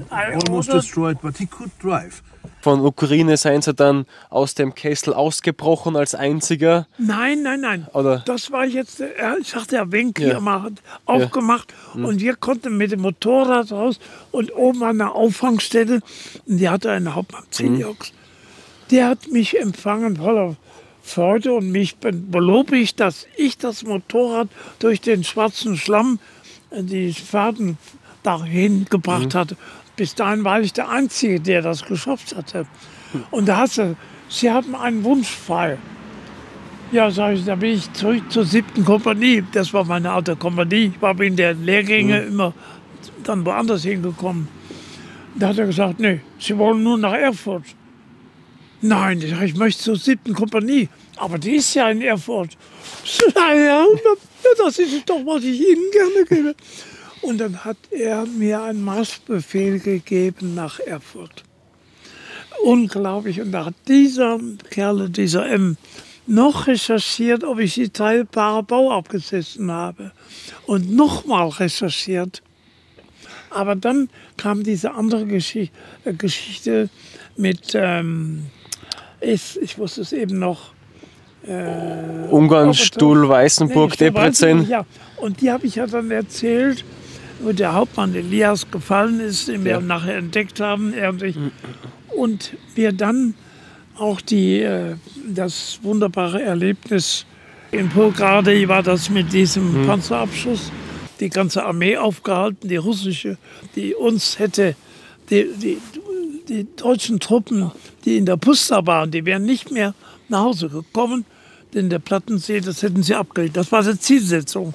almost destroyed, but he could drive. von Ukraine seien Sie dann aus dem Kessel ausgebrochen als einziger? Nein. Oder? Das war jetzt, ich sagte, der Wenk hier mal aufgemacht und wir konnten mit dem Motorrad raus und oben an der Auffangstelle, und die hatte einen Hauptmann Zinjox, der hat mich empfangen voller Freude und mich belobigt, dass ich das Motorrad durch den schwarzen Schlamm, die Faden dahin gebracht hatte. Bis dahin war ich der Einzige, der das geschafft hatte. Und da hat sie haben einen Wunsch frei. Ja, sage ich, da bin ich zurück zur 7. Kompanie. Das war meine alte Kompanie. Ich war in der Lehrgänge immer dann woanders hingekommen. Da hat er gesagt, nee, Sie wollen nur nach Erfurt. Nein, ich möchte zur 7. Kompanie. Aber die ist ja in Erfurt. Ja, das ist doch, was ich Ihnen gerne gebe. Und dann hat er mir einen Marschbefehl gegeben nach Erfurt. Unglaublich. Und da hat dieser Kerl, dieser M., noch recherchiert, ob ich die teilbare Bau abgesessen habe. Und nochmal recherchiert. Aber dann kam diese andere Geschichte mit, ich wusste es eben noch, Ungarn, Stuhl, Weißenburg, Debrecen. Ja, und die habe ich ja dann erzählt, wo der Hauptmann Elias gefallen ist, den wir nachher entdeckt haben. Und wir dann auch das wunderbare Erlebnis in Polgrade war das mit diesem Panzerabschuss. Die ganze Armee aufgehalten, die russische, die uns hätte, die deutschen Truppen, die in der Pusta waren, die wären nicht mehr nach Hause gekommen, denn der Plattensee, das hätten sie abgelegt. Das war die Zielsetzung.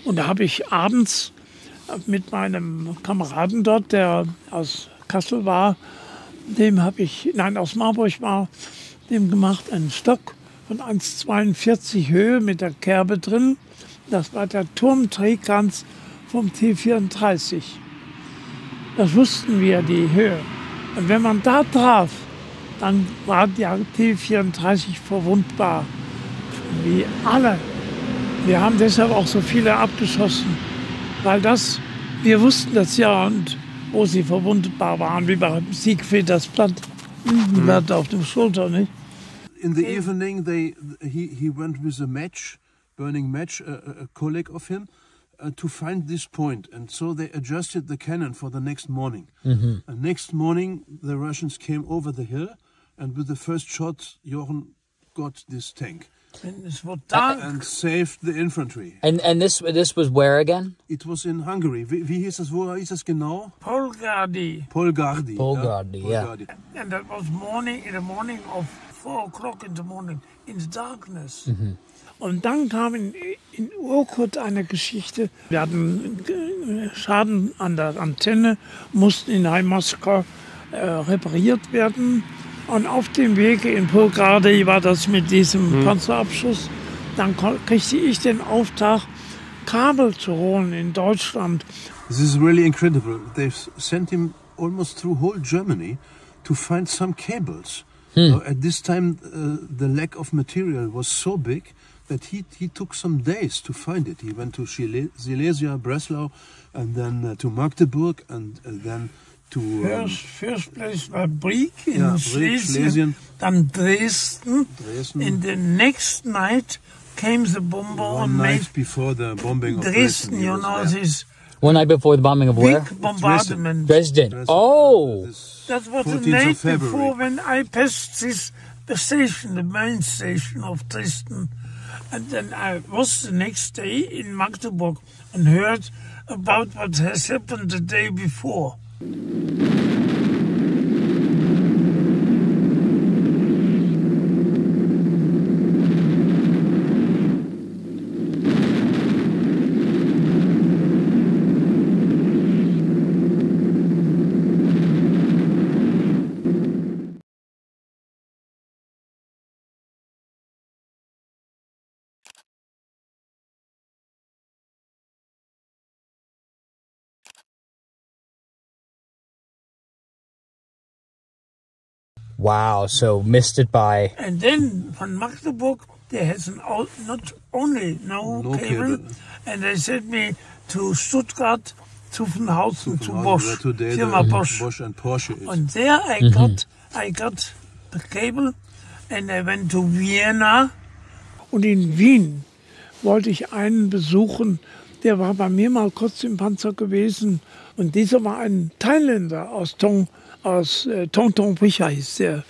Und da habe ich abends mit meinem Kameraden dort, der aus Kassel war, aus Marburg war, dem gemacht, einen Stock von 1,42 Höhe mit der Kerbe drin. Das war der Turmträgkranz vom T-34. Das wussten wir, die Höhe. Und wenn man da traf, dann war der T-34 verwundbar. Wie alle. Wir haben deshalb auch so viele abgeschossen, weil wir wussten das ja, und wo sie verwundbar waren, wie bei Siegfried das Blatt auf dem Schulter, nicht? In the evening, he went with a match, burning match, a colleague of him, to find this point, and so they adjusted the cannon for the next morning. And next morning, the Russians came over the hill, and with the first shot, Jochen got this tank. And saved the infantry. And this was where again? It was in Hungary. Wie hieß das? Wo hieß das genau? Polgardi. Polgardi. Yeah. And that was in the morning of 4 o'clock in the morning, in the darkness. Und dann kam in Urkut eine Geschichte. Wir hatten Schaden an der Antenne, mussten in Moskau repariert werden. Und auf dem Weg in Polgrade war das mit diesem Panzerabschuss. Dann kriegte ich den Auftrag, Kabel zu holen in Deutschland. This is really incredible. They've sent him almost through whole Germany to find some cables. At this time, the lack of material was so big that he took some days to find it. He went to Silesia, Breslau, and then to Magdeburg, and then to first place war Brieg in Schlesien, then Dresden. In the next night came the bomber one night before the bombing of Dresden. You know this. One night before the bombing of where? Big bombardment. Dresden. Oh, that was the night before when I passed the station, the main station of Dresden, and then I was the next day in Magdeburg and heard about what has happened the day before. wow. So missed it by... And then from Magdeburg, there has not only no cable, and they sent me to Stuttgart Zuffenhausen zu Where Bosch, today Firma the Bosch. Bosch and Porsche is. And there I got the cable and I went to Vienna. Und in Wien wollte ich einen besuchen, der war bei mir mal kurz im Panzer gewesen. Und dieser war ein Thailänder aus Tong Tong Picha hieß der.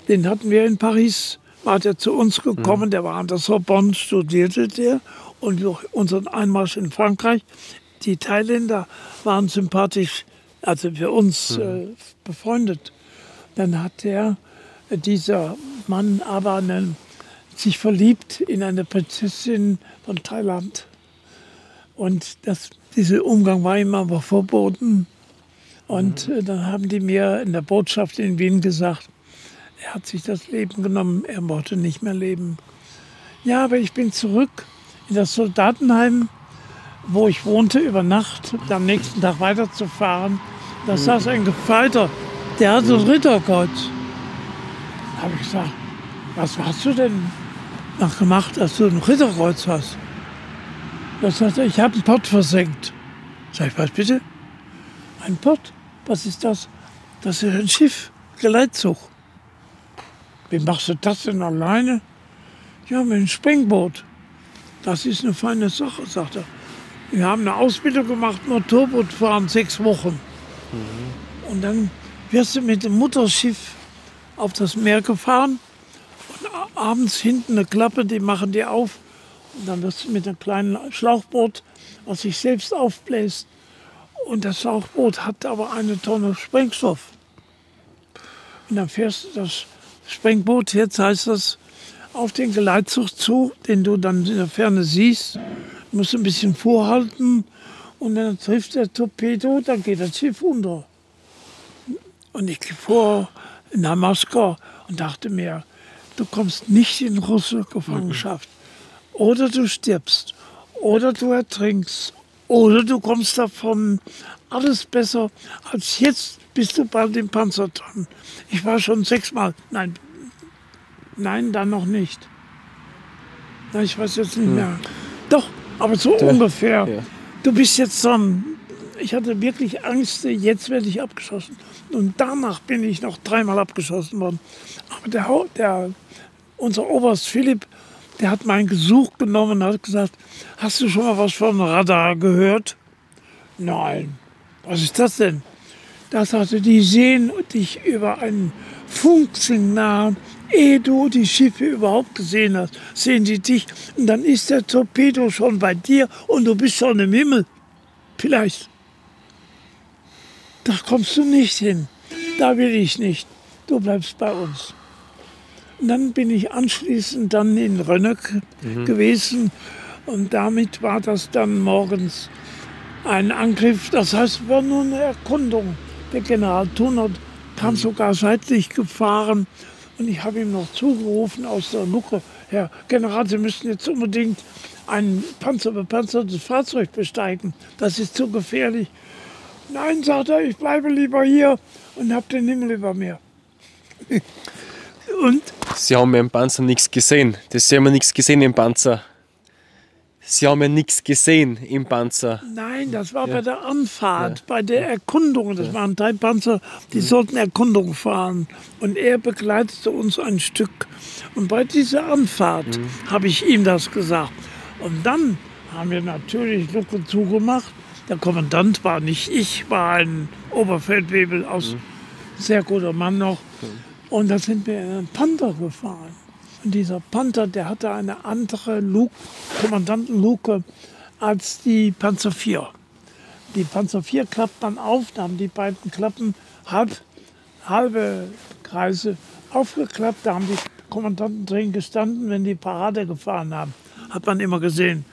Den hatten wir in Paris, war der zu uns gekommen, der war an der Sorbonne, studierte der. Und durch unseren Einmarsch in Frankreich, die Thailänder waren sympathisch, also für uns befreundet. Dann hat dieser Mann aber sich verliebt in eine Prinzessin von Thailand. Und dieser Umgang war ihm aber verboten. Und dann haben die mir in der Botschaft in Wien gesagt, er hat sich das Leben genommen, er wollte nicht mehr leben. Ja, aber ich bin zurück in das Soldatenheim, wo ich wohnte, über Nacht, am nächsten Tag weiterzufahren. Da saß ein Gefreiter, der hatte ein Ritterkreuz. Da habe ich gesagt, was hast du denn noch gemacht, dass du ein Ritterkreuz hast? Da sagte er, ich habe einen Pott versenkt. Sag ich, was bitte? Ein Pott? Was ist das? Das ist ein Schiff, Geleitzug. Wie machst du das denn alleine? Ja, mit einem Sprengboot. Das ist eine feine Sache, sagt er. Wir haben eine Ausbildung gemacht, Motorboot fahren 6 Wochen. Und dann wirst du mit dem Mutterschiff auf das Meer gefahren und abends hinten eine Klappe, die machen die auf. Und dann wirst du mit einem kleinen Schlauchboot, was sich selbst aufbläst. Und das Schlauchboot hat aber 1 Tonne Sprengstoff. Und dann fährst du das Sprengboot, jetzt heißt das, auf den Geleitzug zu, den du dann in der Ferne siehst. Du musst ein bisschen vorhalten und dann trifft der Torpedo, dann geht das Schiff unter. Und ich fuhr nach Moskau und dachte mir, du kommst nicht in russische Gefangenschaft. Oder du stirbst, oder du ertrinkst, oder du kommst davon. Alles besser als jetzt bist du bald im Panzer dran. Ich war schon 6-mal, nein, dann noch nicht. Nein, ich weiß jetzt nicht mehr. Doch, aber so ungefähr. Ja. Du bist jetzt dran. Ich hatte wirklich Angst, jetzt werde ich abgeschossen. Und danach bin ich noch 3-mal abgeschossen worden. Aber unser Oberst Philipp, der hat mein Gesuch genommen und hat gesagt, hast du schon mal was vom Radar gehört? Nein. Was ist das denn? Da sagte, die sehen dich über ein Funksignal, ehe du die Schiffe überhaupt gesehen hast, sehen die dich und dann ist der Torpedo schon bei dir und du bist schon im Himmel. Vielleicht. Da kommst du nicht hin. Da will ich nicht. Du bleibst bei uns. Und dann bin ich anschließend dann in Rönneck gewesen und damit war das dann morgens ein Angriff. Das heißt, es war nur eine Erkundung. Der General Thunert kam sogar seitlich gefahren und ich habe ihm noch zugerufen aus der Luke, Herr General, Sie müssen jetzt unbedingt ein panzerbepanzertes Fahrzeug besteigen. Das ist zu gefährlich. Nein, sagt er, ich bleibe lieber hier und habe den Himmel über mir. Und? Sie haben ja im Panzer nichts gesehen. Sie haben ja nichts gesehen im Panzer. Sie haben ja nichts gesehen im Panzer. Nein, das war bei der Anfahrt, bei der Erkundung. Das waren 3 Panzer, die sollten Erkundung fahren. Und er begleitete uns ein Stück. Und bei dieser Anfahrt habe ich ihm das gesagt. Und dann haben wir natürlich Luke zugemacht. Der Kommandant war nicht ich, war ein Oberfeldwebel aus, sehr guter Mann noch. Und da sind wir in einen Panther gefahren. Und dieser Panther, der hatte eine andere Kommandantenluke als die Panzer IV. Die Panzer IV klappt man auf, da haben die beiden Klappen halbe Kreise aufgeklappt, da haben die Kommandanten drin gestanden, wenn die Parade gefahren haben. Hat man immer gesehen.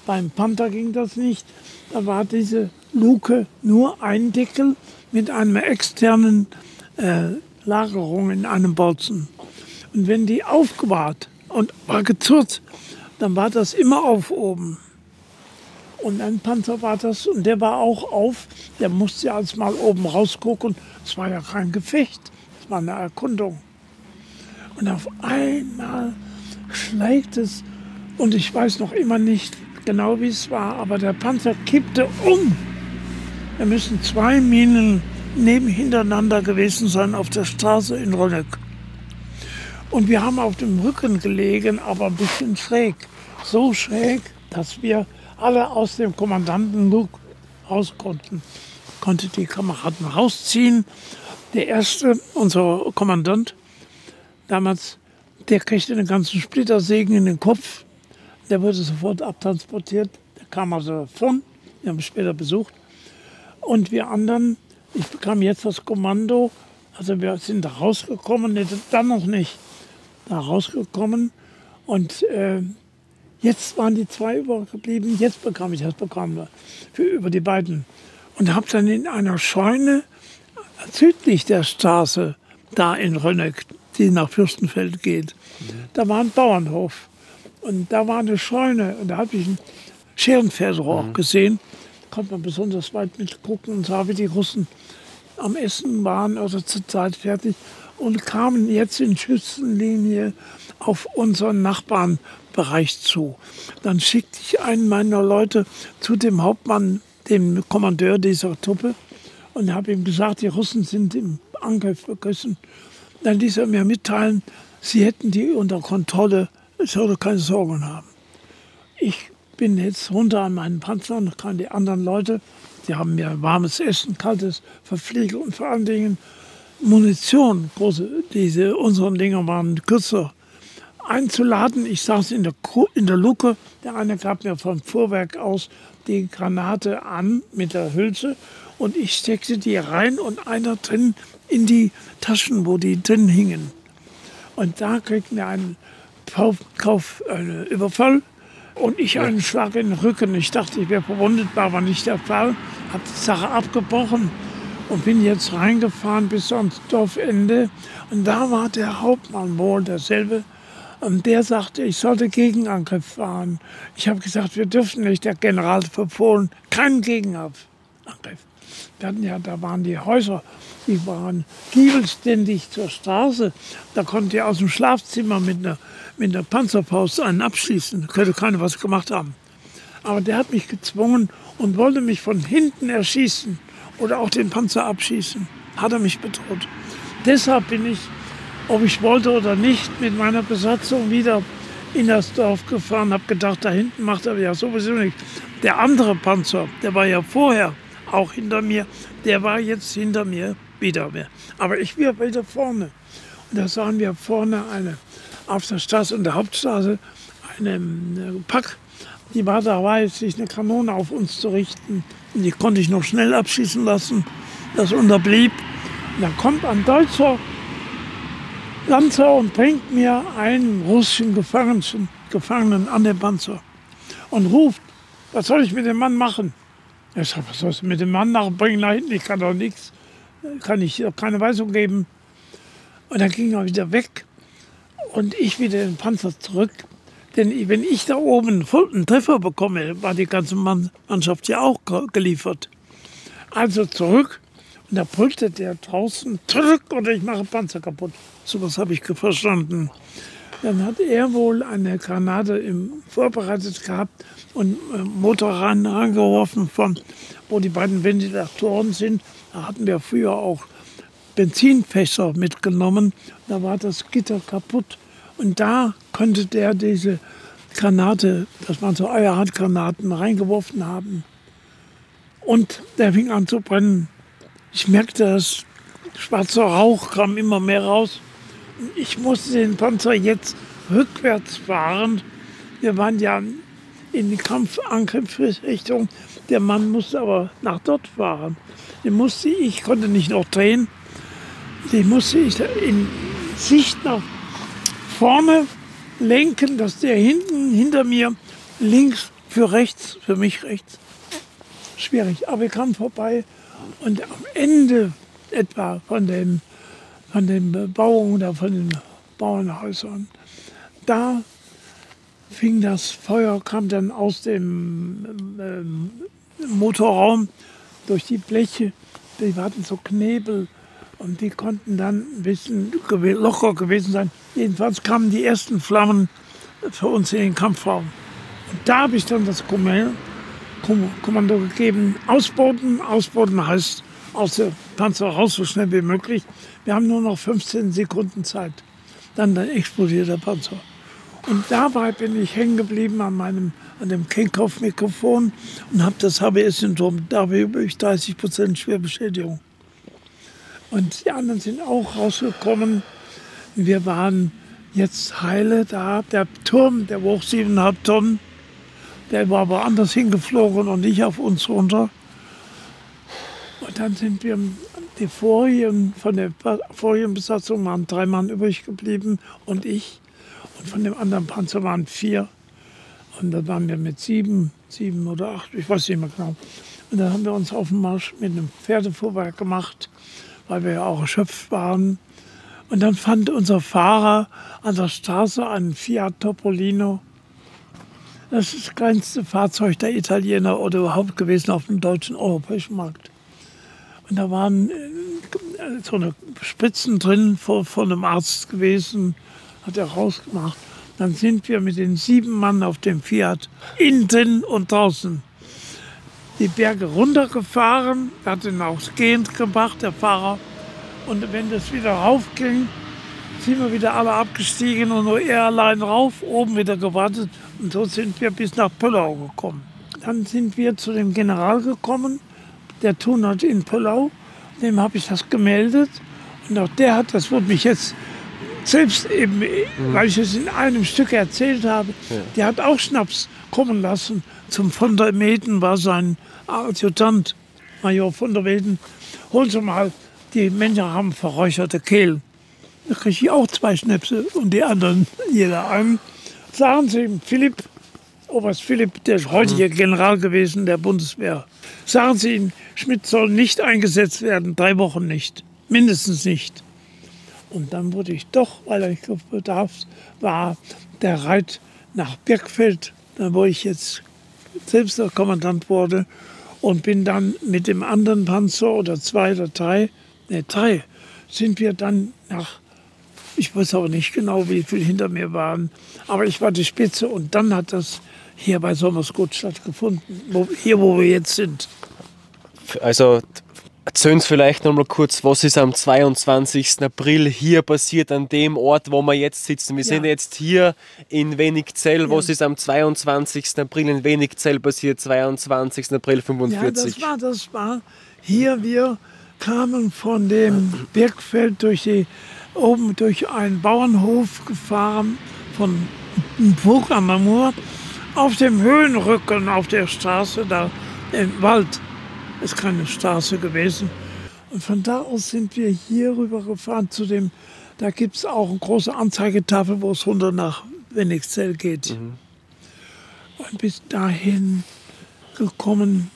Beim Panther ging das nicht. Da war diese Luke nur ein Deckel mit einer externen Lagerung in einem Bolzen. Und wenn die aufgewahrt und war gezurrt, dann war das immer auf oben. Und ein Panzer war das und der war auch auf. Der musste ja als mal oben rausgucken. Es war ja kein Gefecht, es war eine Erkundung. Und auf einmal schlägt es und ich weiß noch immer nicht genau, wie es war, aber der Panzer kippte um. Da müssen 2 Minen hintereinander gewesen sein auf der Straße in Rönneck. Und wir haben auf dem Rücken gelegen, aber ein bisschen schräg. So schräg, dass wir alle aus dem Kommandantenlook raus konnten. Konnte die Kameraden rausziehen. Der erste, unser Kommandant damals, der kriegte einen ganzen Splittersägen in den Kopf. Der wurde sofort abtransportiert. Der kam also davon. Wir haben ihn später besucht. Und wir anderen, ich bekam jetzt das Kommando. Also wir sind da rausgekommen, dann noch nicht. Da rausgekommen. Und jetzt waren die 2 übergeblieben. Jetzt bekam ich das Programm über die beiden. Und habe dann in einer Scheune südlich der Straße, da in Rönneck, die nach Fürstenfeld geht, da war ein Bauernhof. Und da war eine Scheune. Und da habe ich ein Scherenpferderohr gesehen. Da konnte man besonders weit mitgucken und sah, wie die Russen am Essen waren oder zur Zeit fertig und kamen jetzt in Schützenlinie auf unseren Nachbarnbereich zu. Dann schickte ich einen meiner Leute zu dem Hauptmann, dem Kommandeur dieser Truppe, und habe ihm gesagt, die Russen sind im Angriff begriffen. Dann ließ er mir mitteilen, sie hätten die unter Kontrolle, ich sollte keine Sorgen haben. Ich bin jetzt runter an meinen Panzer und kann die anderen Leute, die haben mir warmes Essen, kaltes Verpflegung und vor allen Dingen Munition, große, unseren Dinger waren kürzer, einzuladen. Ich saß in der Luke, der eine gab mir vom Fuhrwerk aus die Granate an mit der Hülse und ich steckte die rein und einer drin in die Taschen, wo die drin hingen. Und da kriegten wir einen Überfall und ich einen Schlag in den Rücken. Ich dachte, ich wäre verwundet, war aber nicht der Fall. Habe die Sache abgebrochen und bin jetzt reingefahren bis ans Dorfende. Und da war der Hauptmann wohl derselbe. Und der sagte, ich sollte Gegenangriff fahren. Ich habe gesagt, wir dürfen nicht. Der General befohlen, keinen Gegenangriff. Da waren die Häuser, die waren giebelständig zur Straße. Da konnte ich aus dem Schlafzimmer mit einer Panzerfaust einen abschießen. Könnte keiner was gemacht haben. Aber der hat mich gezwungen und wollte mich von hinten erschießen oder auch den Panzer abschießen. Hat er mich bedroht. Deshalb bin ich, ob ich wollte oder nicht, mit meiner Besatzung wieder in das Dorf gefahren. Habe gedacht, da hinten macht er ja sowieso nichts. Der andere Panzer, der war ja vorher auch hinter mir, der war jetzt hinter mir wieder mehr. Aber ich war wieder vorne. Und da sahen wir vorne auf der Straße, in der Hauptstraße, eine Pack, die war dabei, sich eine Kanone auf uns zu richten. Und die konnte ich noch schnell abschießen lassen. Das unterblieb. Und dann kommt ein deutscher Lanzer und bringt mir einen russischen Gefangenen an den Panzer und ruft, was soll ich mit dem Mann machen? Ich sage, was soll ich mit dem Mann machen? Bring ihn nach hinten, ich kann doch nichts. Kann ich keine Weisung geben. Und dann ging er wieder weg und ich wieder den Panzer zurück. Denn wenn ich da oben einen Treffer bekomme, war die ganze Mannschaft ja auch geliefert. Also zurück. Und da brüllte der draußen, zurück oder ich mache Panzer kaputt. So was habe ich verstanden. Dann hat er wohl eine Granate vorbereitet gehabt und Motor rangeworfen, wo die beiden Ventilatoren sind. Da hatten wir früher auch Benzinfässer mitgenommen. Da war das Gitter kaputt. Und da konnte der diese Granate, das waren so Eierhandgranaten, reingeworfen haben. Und der fing an zu brennen. Ich merkte, dass schwarzer Rauch kam immer mehr raus. Ich musste den Panzer jetzt rückwärts fahren. Wir waren ja in die Angriffsrichtung. Der Mann musste aber nach dort fahren. Ich konnte nicht noch drehen. Den musste ich in Sicht nach vorne lenken, dass der hinter mir links für rechts, für mich rechts. Schwierig, aber wir kamen vorbei und am Ende etwa von den Bebauungen oder von den Bauernhäusern, da fing das Feuer, kam dann aus dem Motorraum durch die Bleche, die hatten so Knebel und die konnten dann ein bisschen locker gewesen sein. Jedenfalls kamen die ersten Flammen für uns in den Kampfraum. Und da habe ich dann das Kommando gegeben, ausboten. Ausboten heißt aus der Panzer raus, so schnell wie möglich. Wir haben nur noch 15 Sekunden Zeit. Dann explodiert der Panzer. Und dabei bin ich hängen geblieben an dem Kenkhoff-Mikrofon und habe das HBS-Syndrom. Dabei habe ich 30% Schwerbeschädigung. Und die anderen sind auch rausgekommen. Wir waren jetzt heile da. Der Turm, der wog 7,5 Tonnen, der war aber anders hingeflogen und nicht auf uns runter. Und dann sind wir, die von der Forienbesatzung waren 3 Mann übrig geblieben und ich. Und von dem anderen Panzer waren 4. Und dann waren wir mit 7 oder 8, ich weiß nicht mehr genau. Und dann haben wir uns auf den Marsch mit einem Pferdefuhrwerk gemacht, weil wir ja auch erschöpft waren. Und dann fand unser Fahrer an der Straße einen Fiat Topolino. Das ist das kleinste Fahrzeug der Italiener oder überhaupt gewesen auf dem deutschen europäischen Markt. Und da waren so eine Spritzen drin von einem Arzt gewesen, hat er rausgemacht. Dann sind wir mit den 7 Mann auf dem Fiat innen drin und draußen die Berge runtergefahren. Er hat ihn auch gehend gemacht, der Fahrer. Und wenn das wieder raufging, sind wir wieder alle abgestiegen und nur er allein rauf, oben wieder gewartet. Und so sind wir bis nach Pöllau gekommen. Dann sind wir zu dem General gekommen, der Tunert in Pöllau. Dem habe ich das gemeldet. Und auch der hat, das wurde mich jetzt selbst eben, weil ich es in einem Stück erzählt habe, der hat auch Schnaps kommen lassen. Zum von der Meten war sein Adjutant, Major von der Meten. Holen Sie mal, die Menschen haben verräucherte Kehlen. Da kriege ich auch 2 Schnäpse und die anderen jeder einen. Sagen Sie ihm, Philipp, Oberst Philipp, der heutige General gewesen der Bundeswehr. Sagen Sie ihm, Schmidt soll nicht eingesetzt werden, 3 Wochen nicht, mindestens nicht. Und dann wurde ich doch, weil ich bedarf war, der Reit nach Birkfeld, da wo ich jetzt selbst der Kommandant wurde, und bin dann mit dem anderen Panzer oder 2 oder 3, sind wir dann nach, ich weiß aber nicht genau, wie viele hinter mir waren, aber ich war die Spitze und dann hat das hier bei Sommersgut stattgefunden, wo wir jetzt sind. Also erzählen Sie vielleicht noch mal kurz, was ist am 22. April hier passiert, an dem Ort, wo wir jetzt sitzen. Wir sind jetzt hier in Wenigzell. Was ist am 22. April in Wenigzell passiert, 22. April 45? Ja, das war hier, wir kamen von dem Birkfeld oben durch einen Bauernhof gefahren, von Burg am Amur, auf dem Höhenrücken auf der Straße, da im Wald. Ist keine Straße gewesen. Und von da aus sind wir hier rüber gefahren zu dem, da gibt es auch eine große Anzeigetafel, wo es runter nach Wenigzell geht. Und bis dahin gekommen,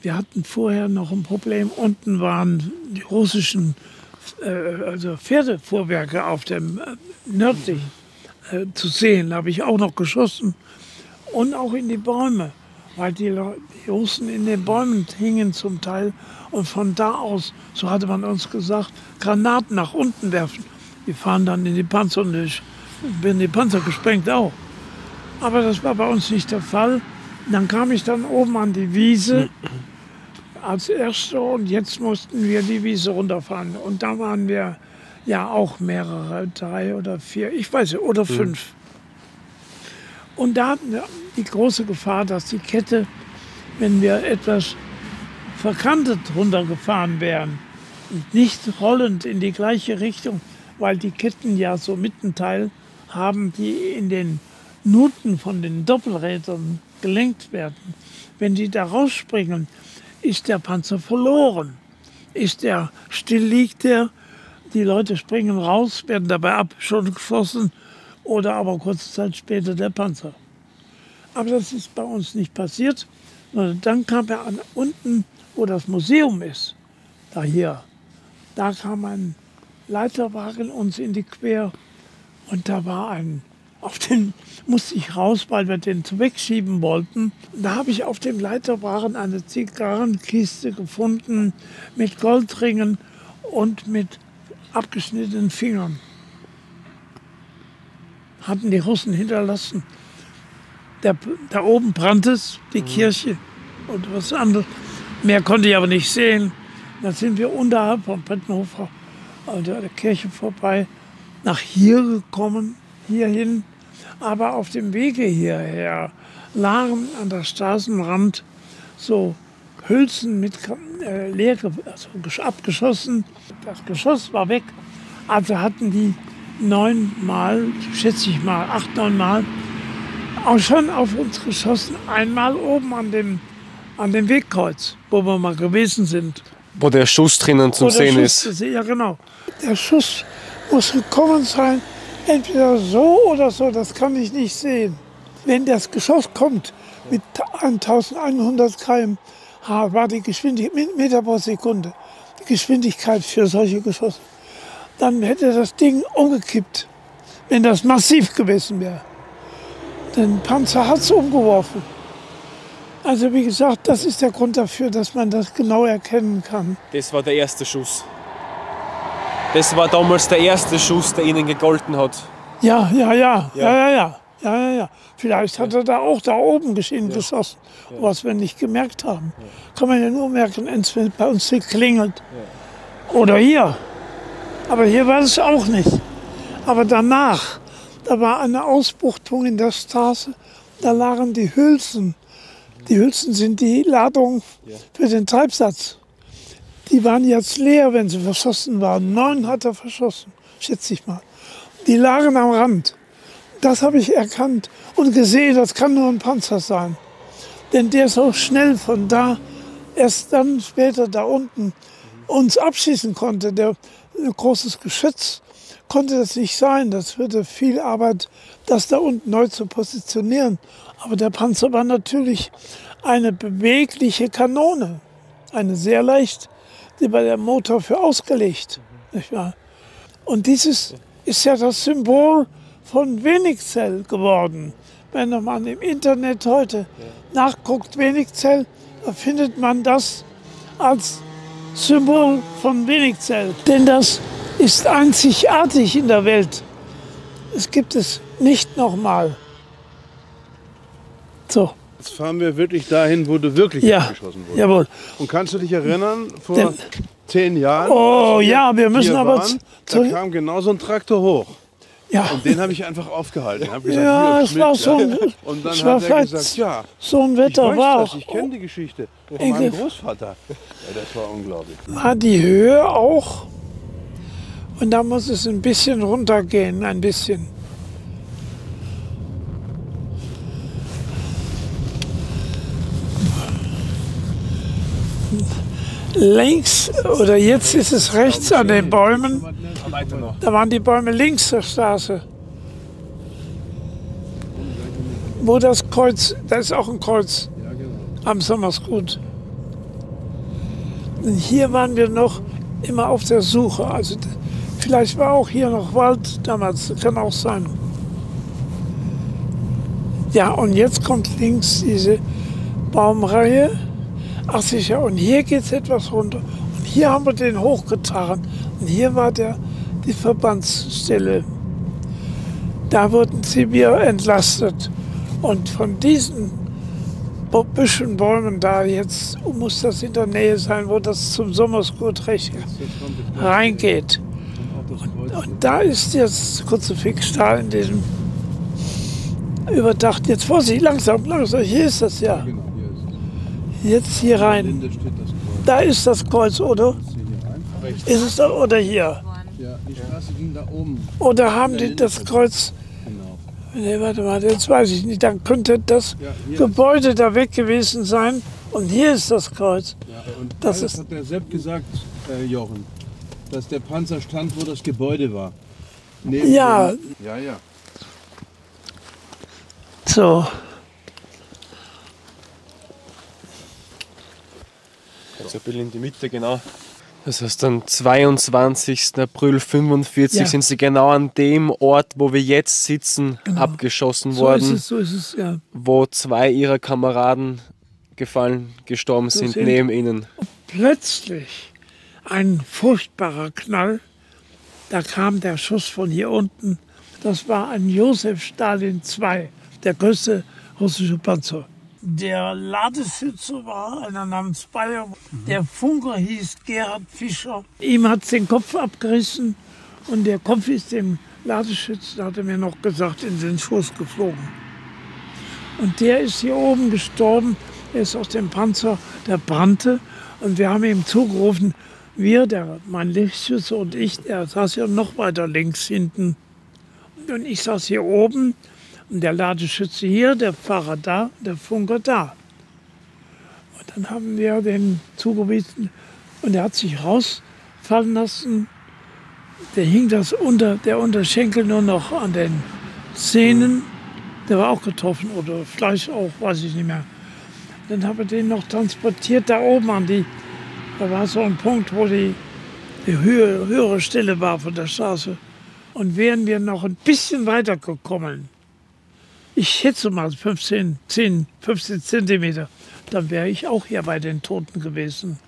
wir hatten vorher noch ein Problem, unten waren die russischen also Pferdefuhrwerke auf dem nördlich zu sehen. Da habe ich auch noch geschossen und auch in die Bäume. Weil die Russen in den Bäumen hingen zum Teil. Und von da aus, so hatte man uns gesagt, Granaten nach unten werfen. Die fahren dann in die Panzer und werden die Panzer gesprengt auch. Aber das war bei uns nicht der Fall. Dann kam ich dann oben an die Wiese als Erster und jetzt mussten wir die Wiese runterfahren. Und da waren wir ja auch mehrere, 3 oder 4, ich weiß nicht, oder 5. Und da hatten wir die große Gefahr, dass die Kette, wenn wir etwas verkantet runtergefahren wären und nicht rollend in die gleiche Richtung, weil die Ketten ja so Mittenteil haben, die in den Nuten von den Doppelrädern gelenkt werden. Wenn die da rausspringen, ist der Panzer verloren. Ist der still, liegt der, die Leute springen raus, werden dabei schon geschossen, oder aber kurze Zeit später der Panzer. Aber das ist bei uns nicht passiert, sondern dann kam er an unten, wo das Museum ist, da kam ein Leiterwagen uns in die Quer und da war auf den musste ich raus, weil wir den wegschieben wollten. Da habe ich auf dem Leiterwagen eine Zigarrenkiste gefunden mit Goldringen und mit abgeschnittenen Fingern. Hatten die Russen hinterlassen. Da oben brannte es, die Kirche. und was anderes. Mehr konnte ich aber nicht sehen. Dann sind wir unterhalb vom Bettenhofer an der Kirche vorbei, nach hier gekommen, hierhin. Aber auf dem Wege hierher lagen an der Straßenrand so Hülsen mit leer, also abgeschossen. Das Geschoss war weg. Also hatten die 9-mal, schätze ich mal, 8, 9 Mal, auch schon auf uns geschossen. Einmal oben an dem Wegkreuz, wo wir mal gewesen sind. Wo der Schuss drinnen zum Sehen ist. Ja, genau. Der Schuss muss gekommen sein, entweder so oder so, das kann ich nicht sehen. Wenn das Geschoss kommt mit 1100 km/h, war die Geschwindigkeit, Meter pro Sekunde, die Geschwindigkeit für solche Geschosse, dann hätte das Ding umgekippt, wenn das massiv gewesen wäre. Den Panzer hat es umgeworfen. Also wie gesagt, das ist der Grund dafür, dass man das genau erkennen kann. Das war der erste Schuss. Das war damals der erste Schuss, der Ihnen gegolten hat. Ja. Vielleicht hat er da auch da oben geschossen, was wir nicht gemerkt haben. Kann man ja nur merken, wenn bei uns hier klingelt. Oder hier. Aber hier war es auch nicht. Aber danach, da war eine Ausbuchtung in der Straße, da lagen die Hülsen. Die Hülsen sind die Ladung für den Treibsatz. Die waren jetzt leer, wenn sie verschossen waren. 9 hat er verschossen, schätze ich mal. Die lagen am Rand. Das habe ich erkannt und gesehen, das kann nur ein Panzer sein. Denn der so schnell von da, erst dann später da unten, uns abschießen konnte. Ein großes Geschütz konnte das nicht sein. Das würde viel Arbeit, das da unten neu zu positionieren. Aber der Panzer war natürlich eine bewegliche Kanone, eine sehr leicht, die war der Motor für ausgelegt. Nicht wahr? Und dieses ist ja das Symbol von Wenigzell geworden. Wenn man im Internet heute nachguckt, Wenigzell, da findet man das als Symbol von Wenigzell. Denn das ist einzigartig in der Welt. Es gibt es nicht nochmal. So. Jetzt fahren wir wirklich dahin, wo du wirklich abgeschossen wurdest. Jawohl. Und kannst du dich erinnern, vor 10 Jahren? Oh ja, wir müssen aber... Da kam genau so ein Traktor hoch. Ja. Und den habe ich einfach aufgehalten. Hab gesagt, ja, es war so ein... Und dann hat er gesagt, ja, so ein Wetter ich war weiß auch. das, ich kenne die Geschichte von meinem Großvater. Ja, das war unglaublich. War die Höhe auch. Und da muss es ein bisschen runtergehen, ein bisschen. Links, oder jetzt ist es rechts an den Bäumen, da waren die Bäume links der Straße. Wo das Kreuz, da ist auch ein Kreuz am Sommersgut. Und hier waren wir noch immer auf der Suche. Also vielleicht war auch hier noch Wald damals, das kann auch sein. Ja, und jetzt kommt links diese Baumreihe. Ach sicher, und hier geht es etwas runter. Und hier haben wir den hochgetragen. Und hier war die Verbandsstelle. Da wurden wir entlastet. Und von diesen Büschen, Bäumen da, jetzt muss das in der Nähe sein, wo das zum Sommersgut recht reingeht. Und da ist jetzt Kruzifix da in diesem überdacht. Jetzt Vorsicht, langsam, hier ist das ja. Jetzt hier rein. Da ist das Kreuz, oder? Ist es da oder hier? Ja, die Straße ging da oben. Oder haben die das Kreuz? Genau. Nee, warte mal, jetzt weiß ich nicht. Dann könnte das Gebäude da weg gewesen sein. Und hier ist das Kreuz. Ja, und das hat der Sepp gesagt, Jochen, dass der Panzer stand, wo das Gebäude war. Ja. Ja. So. Also ein bisschen in die Mitte, genau. Das heißt, am 22. April 1945 sind sie genau an dem Ort, wo wir jetzt sitzen, abgeschossen worden. So ist es, ja. Wo 2 ihrer Kameraden gestorben sind, neben ihnen. Plötzlich ein furchtbarer Knall. Da kam der Schuss von hier unten. Das war ein Josef Stalin II, der größte russische Panzer. Der Ladeschütze war einer namens Bayer. Der Funker hieß Gerhard Fischer. Ihm hat es den Kopf abgerissen und der Kopf ist dem Ladeschützen, hat er mir noch gesagt, in den Schoß geflogen. Und der ist hier oben gestorben. Er ist aus dem Panzer, der brannte. Und wir haben ihm zugerufen, mein Lichtschütze und ich, der saß ja noch weiter links hinten. Und ich saß hier oben und der Ladeschütze hier, der Pfarrer da, der Funker da. Und dann haben wir den zugewiesen und er hat sich rausfallen lassen. Der hing der Unterschenkel nur noch an den Zähnen. Der war auch getroffen oder Fleisch auch, weiß ich nicht mehr. Dann haben wir den noch transportiert da oben da war so ein Punkt, wo die höhere Stelle war von der Straße. Und wären wir noch ein bisschen weiter gekommen, ich schätze mal 15 Zentimeter, dann wäre ich auch hier bei den Toten gewesen.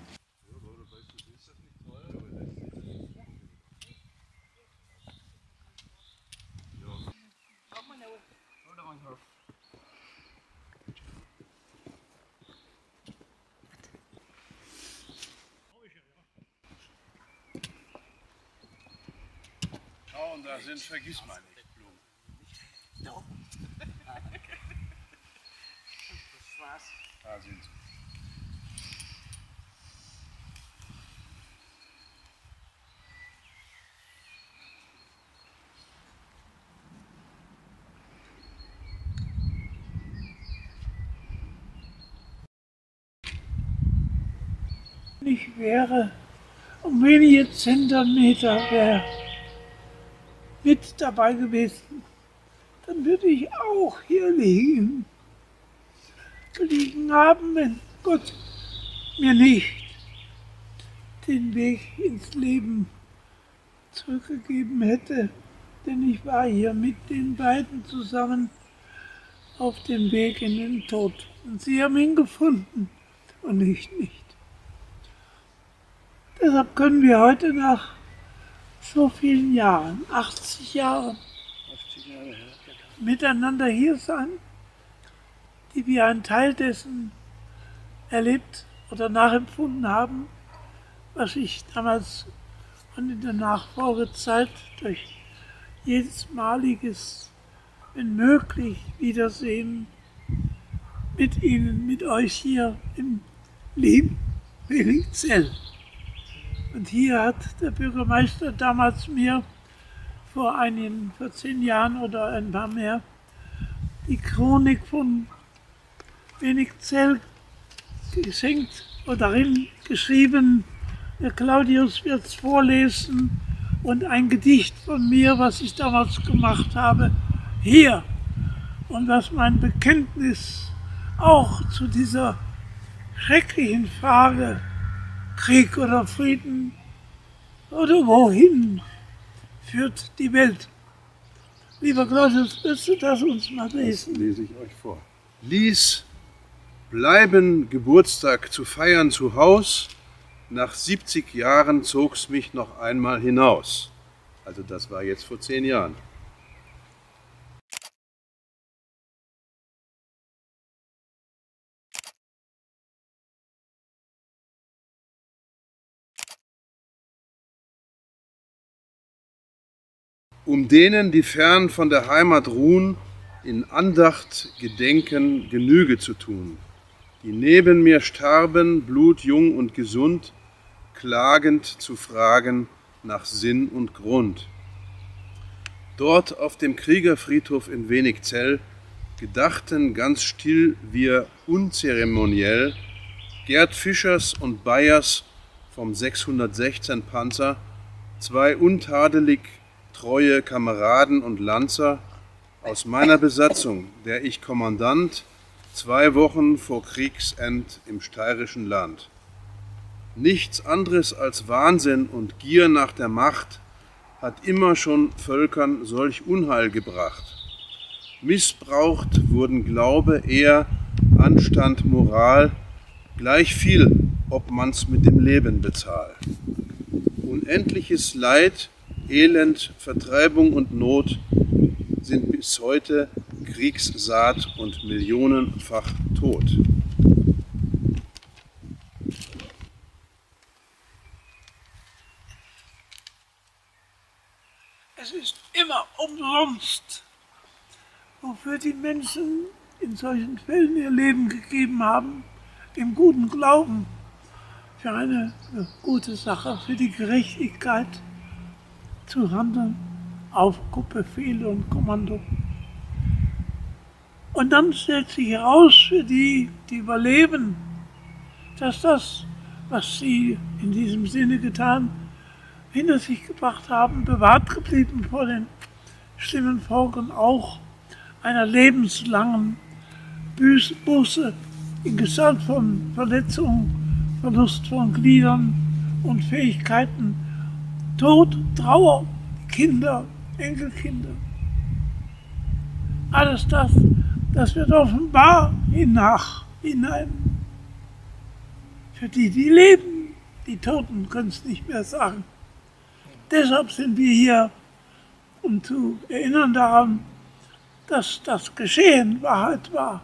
Und da sind Vergissmeinnicht-Blumen. Da sind sie. Ich wäre um wenige Zentimeter mit dabei gewesen, dann würde ich auch hier gelegen haben, wenn Gott mir nicht den Weg ins Leben zurückgegeben hätte. Denn ich war hier mit den beiden zusammen auf dem Weg in den Tod. Und sie haben ihn gefunden und ich nicht. Deshalb können wir heute nach so vielen Jahren, 80 Jahre, miteinander hier sein, die wir einen Teil dessen erlebt oder nachempfunden haben, was ich damals und in der Nachfolgezeit durch jedes maliges, wenn möglich, Wiedersehen mit Ihnen, mit euch hier im lieben Willingzell. Und hier hat der Bürgermeister damals mir vor 10 Jahren oder ein paar mehr die Chronik von Willingzell geschenkt oder darin geschrieben. Der Claudius wird es vorlesen und ein Gedicht von mir, was ich damals gemacht habe, hier. Und was mein Bekenntnis auch zu dieser schrecklichen Frage, Krieg oder Frieden oder wohin führt die Welt. Lieber Claudius, willst du das uns mal lesen? Das lese ich euch vor. Ließ bleiben, Geburtstag zu feiern zu Haus, nach 70 Jahren zog's mich noch einmal hinaus. Also das war jetzt vor 10 Jahren. Um denen, die fern von der Heimat ruhen, in Andacht, Gedenken, Genüge zu tun, die neben mir starben, blutjung und gesund, klagend zu fragen nach Sinn und Grund. Dort auf dem Kriegerfriedhof in Wenigzell gedachten ganz still wir unzeremoniell Gerd Fischers und Bayers vom 616 Panzer, 2 untadelig treue Kameraden und Lanzer aus meiner Besatzung, der ich Kommandant, 2 Wochen vor Kriegsend im steirischen Land. Nichts anderes als Wahnsinn und Gier nach der Macht hat immer schon Völkern solch Unheil gebracht. Missbraucht wurden Glaube, Ehr, Anstand, Moral, gleich viel, ob man's mit dem Leben bezahlt. Unendliches Leid, Elend, Vertreibung und Not sind bis heute Kriegssaat und millionenfach Tod. Es ist immer umsonst, wofür die Menschen in solchen Fällen ihr Leben gegeben haben, im guten Glauben, für eine gute Sache, für die Gerechtigkeit zu handeln, auf Befehl und Kommando. Und dann stellt sich heraus für die, die überleben, dass das, was sie in diesem Sinne getan, hinter sich gebracht haben, bewahrt geblieben vor den schlimmen Folgen auch einer lebenslangen Buße in Gestalt von Verletzungen, Verlust von Gliedern und Fähigkeiten, Tod, Trauer, Kinder, Enkelkinder. Alles das wird offenbar hinein. Für die, die leben, die Toten können es nicht mehr sagen. Deshalb sind wir hier, um zu erinnern daran, dass das Geschehen Wahrheit war.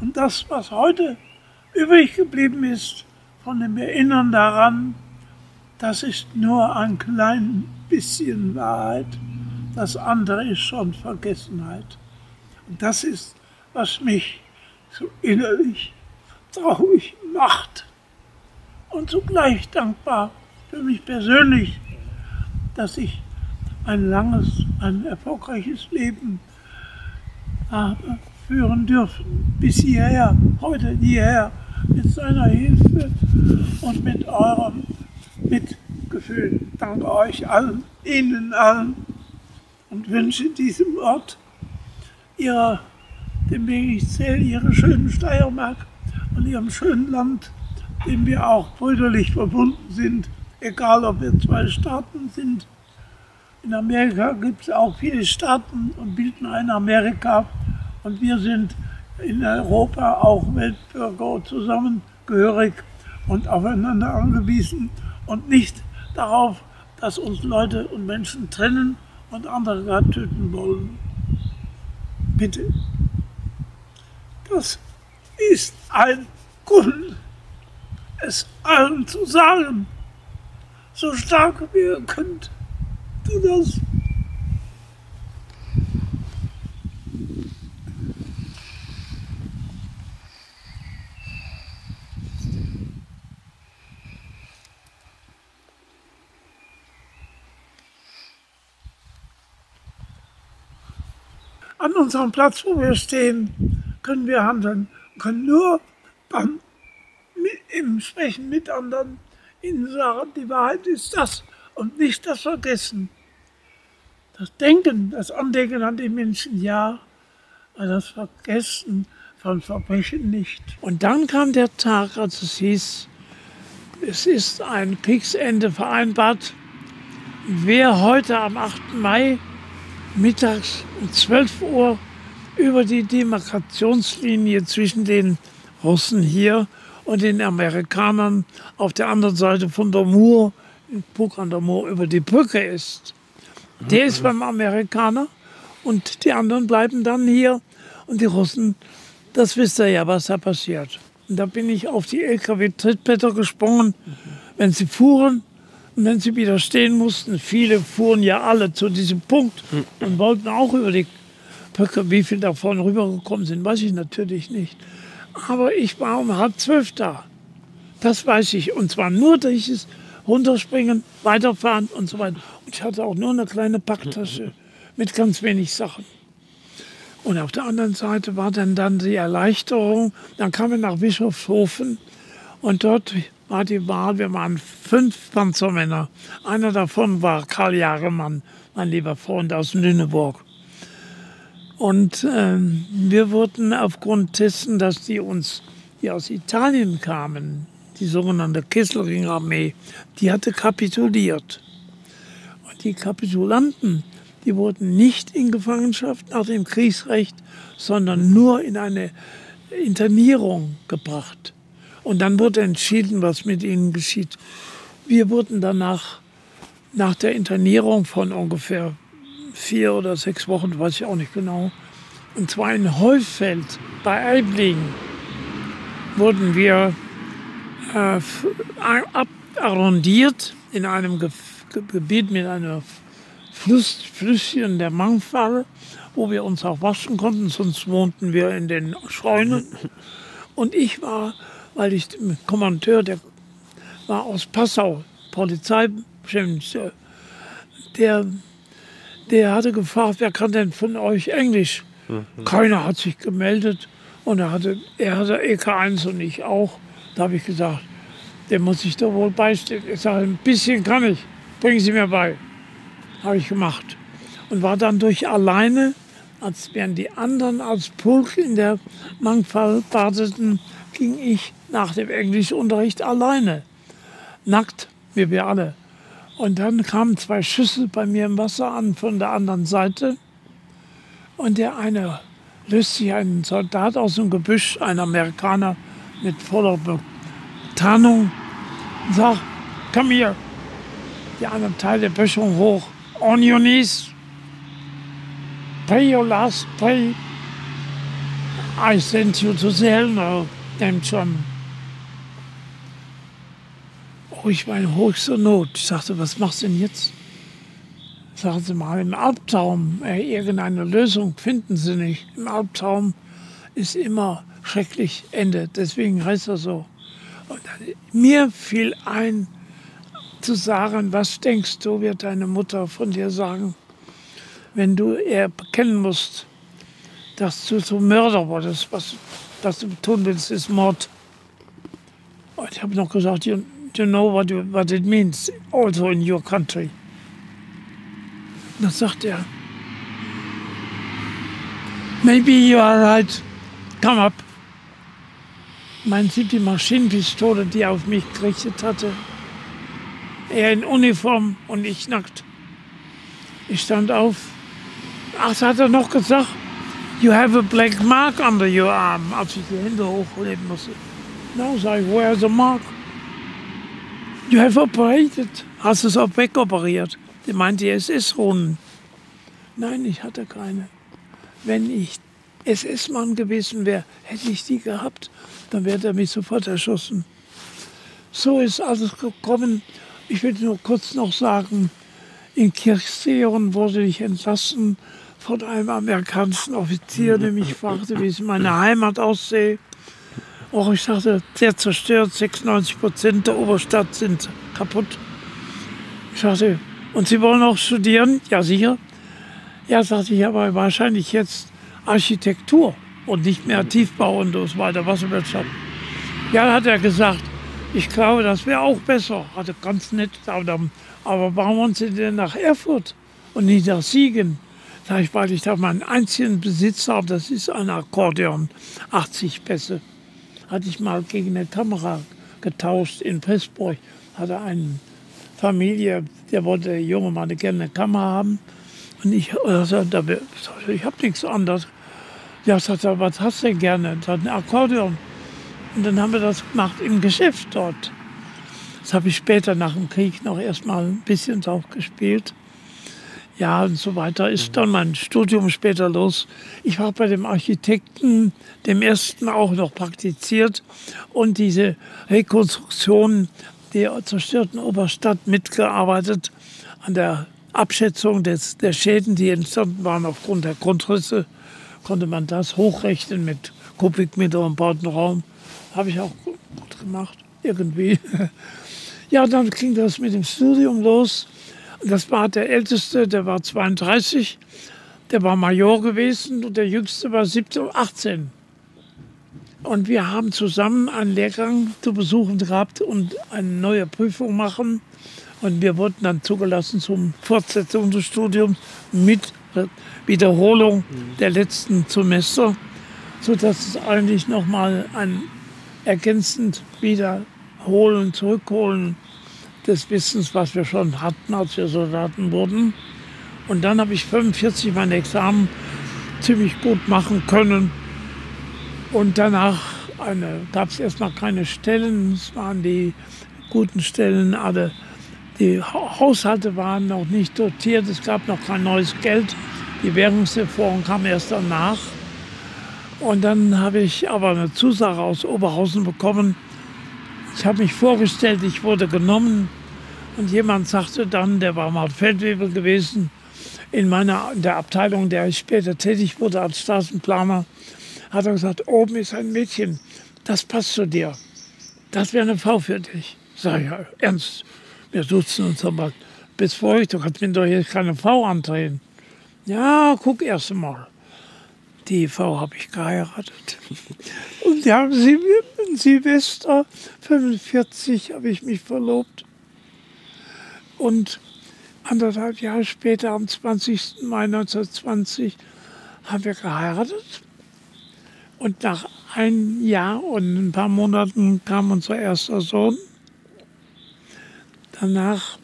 Und das, was heute übrig geblieben ist von dem Erinnern daran, das ist nur ein klein bisschen Wahrheit. Das andere ist schon Vergessenheit. Und das ist, was mich so innerlich traurig macht. Und zugleich dankbar für mich persönlich, dass ich ein erfolgreiches Leben habe führen dürfen. Bis hierher, heute hierher, mit seiner Hilfe und mit eurem Mitgefühl. Danke euch allen, Ihnen allen, und wünsche diesem Ort, dem ich zähle, Ihre schönen Steiermark und Ihrem schönen Land, dem wir auch brüderlich verbunden sind, egal ob wir zwei Staaten sind. In Amerika gibt es auch viele Staaten und bilden ein Amerika. Und wir sind in Europa auch Weltbürger zusammengehörig und aufeinander angewiesen und nicht darauf, dass uns Leute und Menschen trennen und andere gar töten wollen. Bitte. Das ist ein Grund, es allen zu sagen, so stark wie ihr könnt. Tu das. An unserem Platz, wo wir stehen, können wir handeln, können nur im Sprechen mit anderen ihnen sagen, die Wahrheit ist das und nicht das Vergessen. Das Denken, das Andenken an die Menschen, ja, aber das Vergessen von Verbrechen nicht. Und dann kam der Tag, als es hieß, es ist ein Kriegsende vereinbart. Wer heute am 8. Mai mittags um 12 Uhr über die Demarkationslinie zwischen den Russen hier und den Amerikanern auf der anderen Seite von der Mur, in Puck an der Mur, über die Brücke ist, der ist beim Amerikaner und die anderen bleiben dann hier. Und die Russen, das wisst ihr ja, was da passiert. Und da bin ich auf die LKW-Trittbretter gesprungen, wenn sie fuhren. Und wenn sie wieder stehen mussten, viele fuhren ja alle zu diesem Punkt und wollten auch über die Brücke. Wie viele davon rübergekommen sind, weiß ich natürlich nicht. Aber ich war um 11:30 da. Das weiß ich. Und zwar nur durch das Runterspringen, weiterfahren und so weiter. Und ich hatte auch nur eine kleine Packtasche mit ganz wenig Sachen. Und auf der anderen Seite war dann die Erleichterung. Dann kamen wir nach Bischofshofen und dort war die Wahl. Wir waren 5 Panzermänner. Einer davon war Karl Jagemann, mein lieber Freund aus Lüneburg. Und wir wurden aufgrund dessen, dass die aus Italien kamen, die sogenannte Kesselring-Armee, die hatte kapituliert. Und die Kapitulanten, die wurden nicht in Gefangenschaft nach dem Kriegsrecht, sondern nur in eine Internierung gebracht. Und dann wurde entschieden, was mit ihnen geschieht. Wir wurden danach, nach der Internierung von ungefähr 4 oder 6 Wochen, weiß ich auch nicht genau, Und zwar in Heufeld bei Aiblingen wurden wir abarrondiert in einem Gebiet mit einem Flüsschen der Mangfall, wo wir uns auch waschen konnten, sonst wohnten wir in den Scheunen. Und ich war, weil ich der Kommandeur, der war aus Passau, Polizeibeamter, der hatte gefragt, wer kann denn von euch Englisch? Keiner hat sich gemeldet und er hatte EK1 und ich auch. Da habe ich gesagt, der muss sich doch wohl beistehen. Ich sage, ein bisschen kann ich, bringen Sie mir bei. Habe ich gemacht. Und war dann durch alleine, als während die anderen als Pulk in der Mangfall badeten, ging ich nach dem Englischunterricht alleine. Nackt, wie wir alle. Und dann kamen 2 Schüsse bei mir im Wasser an von der anderen Seite. Und der eine löst sich ein Soldat aus dem Gebüsch, ein Amerikaner mit voller Tarnung, und sagt, come here. Die anderen Teil der Böschung hoch. On your knees. Pay your last pay. I sent you to the hell now, damn John. Oh, ich war in höchster Not. Ich sagte, was machst du denn jetzt? Sagen Sie mal, im Albtraum, irgendeine Lösung finden Sie nicht. Im Albtraum ist immer schrecklich Ende, deswegen heißt er so. Und mir fiel ein, zu sagen, was denkst du, wird deine Mutter von dir sagen, wenn du ihr bekennen musst, dass du zum Mörder wurdest, was du tun willst, ist Mord. Und ich habe noch gesagt, you know what it means, also in your country. Und dann sagt er, maybe you are right, come up. Meinen Sie die Maschinenpistole, die er auf mich gerichtet hatte? Er in Uniform und ich nackt. Ich stand auf. Ach, das hat er noch gesagt, you have a black mark under your arm, als ich die Hände hochlegen musste. No, sag ich, where's the mark? You have operated. Hast du es auch wegoperiert? Die meinte, SS-Runden. Nein, ich hatte keine. Wenn ich SS-Mann gewesen wäre, hätte ich die gehabt, dann wäre er mich sofort erschossen. So ist alles gekommen. Ich will nur kurz noch sagen, in Kirchseeon wurde ich entlassen von einem amerikanischen Offizier, der mich fragte, wie es in meiner Heimat aussehe. Auch ich sagte, sehr zerstört, 96% der Oberstadt sind kaputt. Ich sagte, und Sie wollen auch studieren? Ja, sicher. Ja, sagte ich, aber wahrscheinlich jetzt Architektur und nicht mehr Tiefbau und so weiter, Wasserwirtschaft. Ja, hat er gesagt, ich glaube, das wäre auch besser. Hatte ganz nett. Aber warum wollen Sie denn nach Erfurt und nicht nach Siegen? Sag ich, weil ich da meinen einzigen Besitz habe, das ist ein Akkordeon, 80 Pässe. Hatte ich mal gegen eine Kamera getauscht in Pressburg. Hatte eine Familie, der wollte, der junge Mann, gerne eine Kamera haben. Und ich sagte, ich habe nichts anderes. Ja, sagte, was hast du denn gerne? Das hat ein Akkordeon. Und dann haben wir das gemacht im Geschäft dort. Das habe ich später nach dem Krieg noch erst mal ein bisschen drauf gespielt. Ja, und so weiter ist dann mein Studium später los. Ich war bei dem Architekten, dem ersten auch noch praktiziert und diese Rekonstruktion der zerstörten Oberstadt mitgearbeitet an der Abschätzung der Schäden, die entstanden waren aufgrund der Grundrisse. Konnte man das hochrechnen mit Kubikmeter und Bautenraum. Habe ich auch gut gemacht, irgendwie. Ja, dann ging das mit dem Studium los. Das war der Älteste, der war 32, der war Major gewesen und der Jüngste war 17, 18. Und wir haben zusammen einen Lehrgang zu besuchen gehabt und eine neue Prüfung machen. Und wir wurden dann zugelassen zum Fortsetzung des Studiums mit Wiederholung der letzten Semester, sodass es eigentlich nochmal ein ergänzend Wiederholen, Zurückholen des Wissens, was wir schon hatten, als wir Soldaten wurden. Und dann habe ich 45 mein Examen ziemlich gut machen können. Und danach gab es erstmal keine Stellen, es waren die guten Stellen alle. Die Haushalte waren noch nicht dotiert, es gab noch kein neues Geld. Die Währungsreform kam erst danach. Und dann habe ich aber eine Zusage aus Oberhausen bekommen. Ich habe mich vorgestellt, ich wurde genommen. Und jemand sagte dann, der war mal Feldwebel gewesen, in der Abteilung, in der ich später tätig wurde als Straßenplaner, hat er gesagt, oben ist ein Mädchen, das passt zu dir. Das wäre eine Frau für dich. Sag ich, ja, ernst, wir duzen uns aber. Bist ruhig, du kannst mir doch hier keine Frau andrehen. Ja, guck erst mal. Die Frau habe ich geheiratet. Und wir haben sie in Silvester 45 habe ich mich verlobt. Und 1,5 Jahre später, am 20. Mai 1920, haben wir geheiratet. Und nach einem Jahr und ein paar Monaten kam unser erster Sohn. Danach,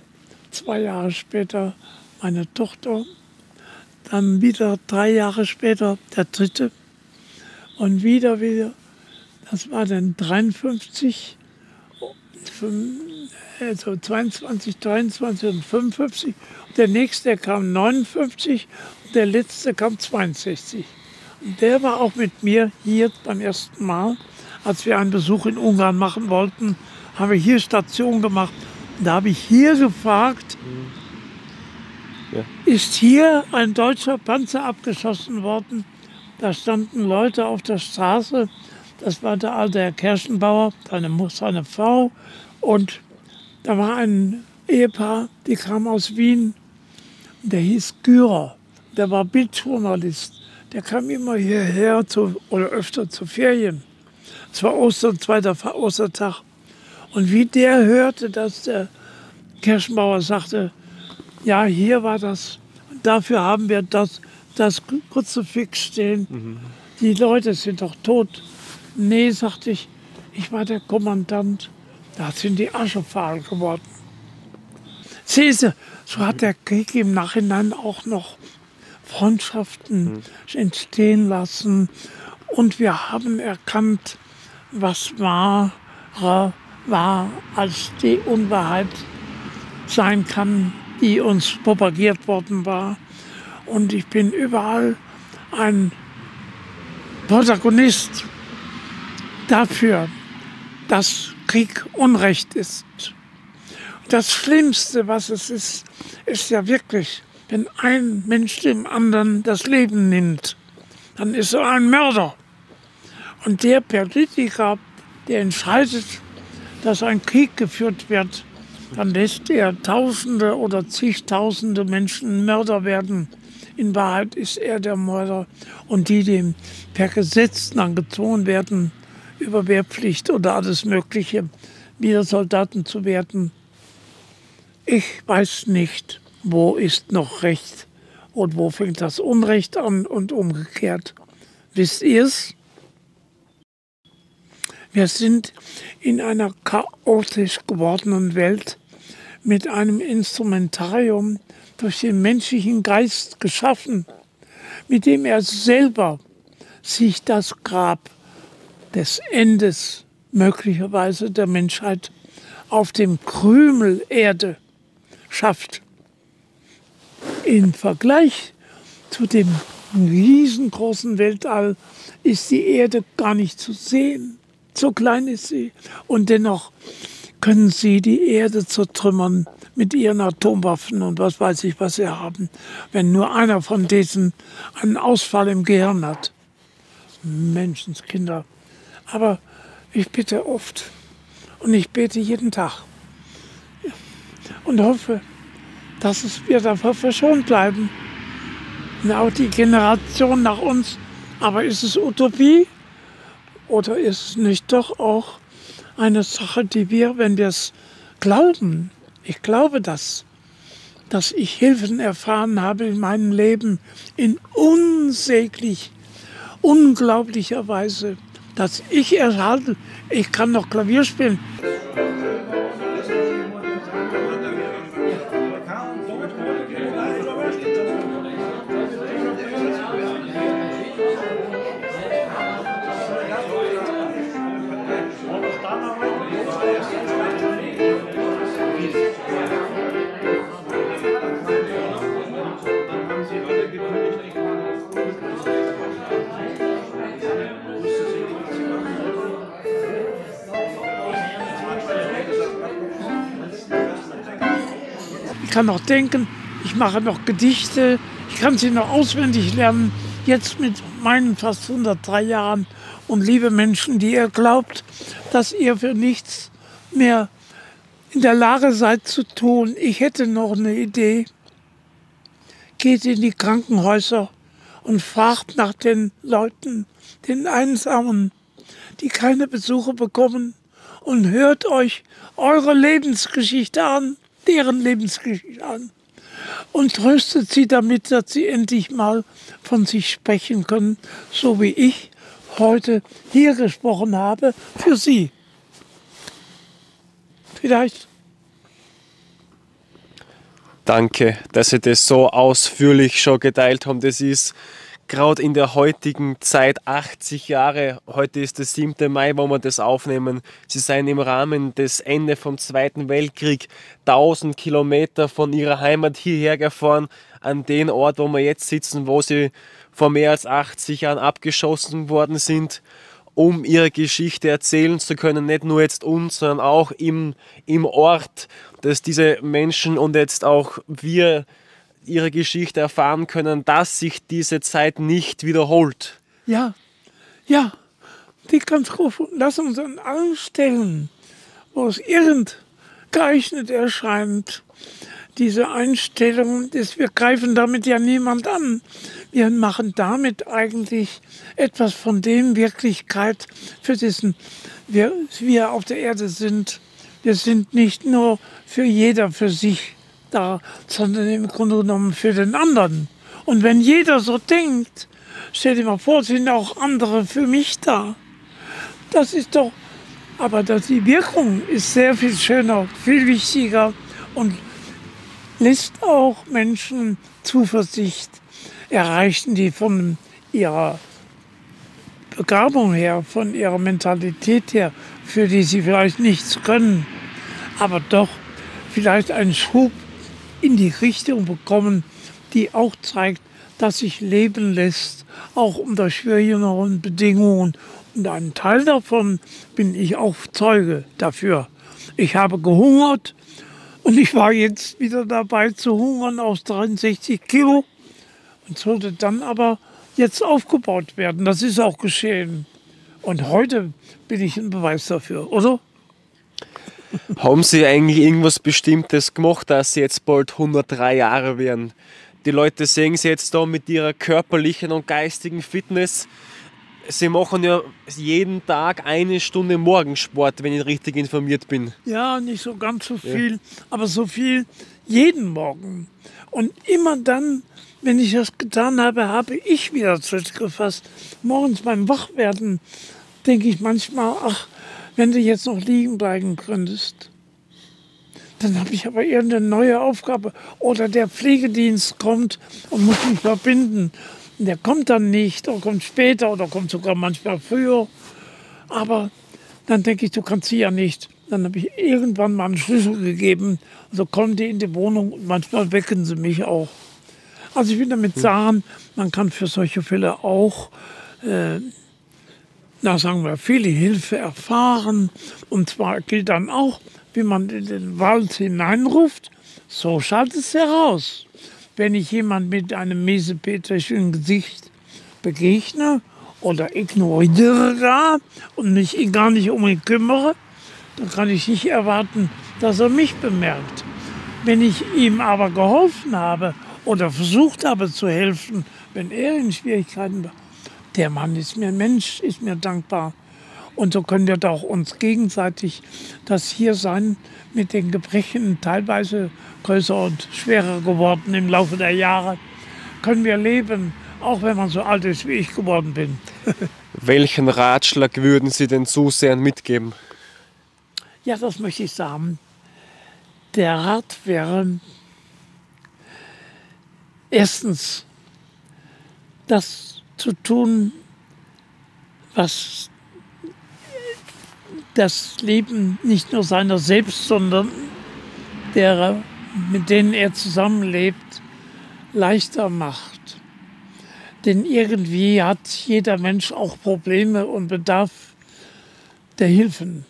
2 Jahre später, meine Tochter. Dann wieder 3 Jahre später der dritte. Und wieder. Das war dann 53, also 22, 23 und 55. Und der nächste, der kam 59 und der letzte kam 62. Und der war auch mit mir hier beim ersten Mal. Als wir einen Besuch in Ungarn machen wollten, haben wir hier Station gemacht. Und da habe ich hier gefragt, ist hier ein deutscher Panzer abgeschossen worden? Da standen Leute auf der Straße. Das war der alte Herr Kerschenbauer, seine Frau. Und da war ein Ehepaar, die kam aus Wien. Der hieß Gürer. Der war Bildjournalist. Der kam immer hierher oder öfter zu Ferien. Es war Ostern, 2. Ostertag. Und wie der hörte, dass der Kerschenbauer sagte, ja, hier war das, dafür haben wir das Kruzifix stehen. Die Leute sind doch tot. Nee, sagte ich war der Kommandant. Da sind die Asche fahl geworden. Siehst du, so hat der Krieg im Nachhinein auch noch Freundschaften entstehen lassen. Und wir haben erkannt, was wahrer war, als die Unwahrheit sein kann, die uns propagiert worden war. Und ich bin überall ein Protagonist dafür, dass Krieg Unrecht ist. Das Schlimmste, was es ist, ist ja wirklich, wenn ein Mensch dem anderen das Leben nimmt, dann ist er ein Mörder. Und der Politiker, der entscheidet, dass ein Krieg geführt wird, dann lässt er Tausende oder zigtausende Menschen Mörder werden. In Wahrheit ist er der Mörder. Und die, dem per Gesetz dann gezwungen werden, über Wehrpflicht oder alles Mögliche, wieder Soldaten zu werden. Ich weiß nicht, wo ist noch Recht und wo fängt das Unrecht an und umgekehrt. Wisst ihr es? Wir sind in einer chaotisch gewordenen Welt mit einem Instrumentarium durch den menschlichen Geist geschaffen, mit dem er selber sich das Grab des Endes möglicherweise der Menschheit auf dem Krümel Erde schafft. Im Vergleich zu dem riesengroßen Weltall ist die Erde gar nicht zu sehen. So klein ist sie. Und dennoch können sie die Erde zertrümmern mit ihren Atomwaffen und was weiß ich, was sie haben, wenn nur einer von diesen einen Ausfall im Gehirn hat. Menschenskinder. Aber ich bitte oft und ich bete jeden Tag und hoffe, dass wir davor verschont bleiben. Und auch die Generation nach uns. Aber ist es Utopie oder ist es nicht doch auch eine Sache, die wir, wenn wir es glauben, ich glaube das, dass ich Hilfen erfahren habe in meinem Leben in unglaublicher Weise, dass ich erhalte, ich kann noch Klavier spielen. kann noch denken, ich mache noch Gedichte, ich kann sie noch auswendig lernen, jetzt mit meinen fast 103 Jahren. Und liebe Menschen, die ihr glaubt, dass ihr für nichts mehr in der Lage seid zu tun, ich hätte noch eine Idee. Geht in die Krankenhäuser und fragt nach den Leuten, den Einsamen, die keine Besuche bekommen, und hört euch eure Lebensgeschichte an, deren Lebensgeschichte an, und tröstet sie damit, dass sie endlich mal von sich sprechen können, so wie ich heute hier gesprochen habe, für sie. Vielleicht. Danke, dass Sie das so ausführlich schon geteilt haben. Das ist gerade in der heutigen Zeit 80 Jahre. Heute ist der 7. Mai, wo wir das aufnehmen. Sie seien im Rahmen des Ende vom Zweiten Weltkrieg 1000 Kilometer von ihrer Heimat hierher gefahren, an den Ort, wo wir jetzt sitzen, wo sie vor mehr als 80 Jahren abgeschossen worden sind, um ihre Geschichte erzählen zu können, nicht nur jetzt uns, sondern auch im Ort, dass diese Menschen und jetzt auch wir ihre Geschichte erfahren können, dass sich diese Zeit nicht wiederholt. Ja, die ganz groß. Lass uns an allen Stellen, wo es irgend geeignet erscheint, diese Einstellung, wir greifen damit ja niemand an. Wir machen damit eigentlich etwas von dem Wirklichkeit, für dessen wir auf der Erde sind. Wir sind nicht nur für jeder für sich da, sondern im Grunde genommen für den anderen. Und wenn jeder so denkt, stell dir mal vor, sind auch andere für mich da. Das ist doch, aber die Wirkung ist sehr viel schöner, viel wichtiger und lässt auch Menschen Zuversicht erreichen, die von ihrer Begabung her, von ihrer Mentalität her, für die sie vielleicht nichts können, aber doch vielleicht einen Schub in die Richtung bekommen, die auch zeigt, dass sich leben lässt, auch unter schwierigeren Bedingungen. Und einen Teil davon bin ich auch Zeuge dafür. Ich habe gehungert und ich war jetzt wieder dabei zu hungern aus 63 Kilo und sollte dann aber jetzt aufgebaut werden. Das ist auch geschehen. Und heute bin ich ein Beweis dafür, oder? Haben Sie eigentlich irgendwas Bestimmtes gemacht, dass Sie jetzt bald 103 Jahre werden? Die Leute sehen Sie jetzt da mit ihrer körperlichen und geistigen Fitness. Sie machen ja jeden Tag 1 Stunde Morgensport, wenn ich richtig informiert bin. Ja, nicht so ganz so viel, aber so viel jeden Morgen. Und immer dann, wenn ich das getan habe, habe ich wieder Tritt gefasst. Morgens beim Wachwerden denke ich manchmal, ach, wenn du jetzt noch liegen bleiben könntest. Dann habe ich aber irgendeine neue Aufgabe. Oder der Pflegedienst kommt und muss mich verbinden. Und der kommt dann nicht, oder kommt später, oder kommt sogar manchmal früher. Aber dann denke ich, du kannst sie ja nicht. Dann habe ich irgendwann mal einen Schlüssel gegeben. Und so kommen die in die Wohnung und manchmal wecken sie mich auch. Also ich will damit sagen, man kann für solche Fälle auch sagen wir, viele Hilfe erfahren. Und zwar gilt dann auch, wie man in den Wald hineinruft, so schallt es heraus. Wenn ich jemand mit einem miesepetrischen Gesicht begegne oder ignoriere gar und mich gar nicht um ihn kümmere, dann kann ich nicht erwarten, dass er mich bemerkt. Wenn ich ihm aber geholfen habe oder versucht habe zu helfen, wenn er in Schwierigkeiten war, der Mann ist mir Mensch, ist mir dankbar. Und so können wir doch uns gegenseitig das Hiersein mit den Gebrechen, teilweise größer und schwerer geworden im Laufe der Jahre, können wir leben, auch wenn man so alt ist, wie ich geworden bin. Welchen Ratschlag würden Sie den Zusehern mitgeben? Ja, das möchte ich sagen. Der Rat wäre, erstens, das zu tun, was das Leben nicht nur seiner selbst, sondern derer, mit denen er zusammenlebt, leichter macht. Denn irgendwie hat jeder Mensch auch Probleme und Bedarf der Hilfen.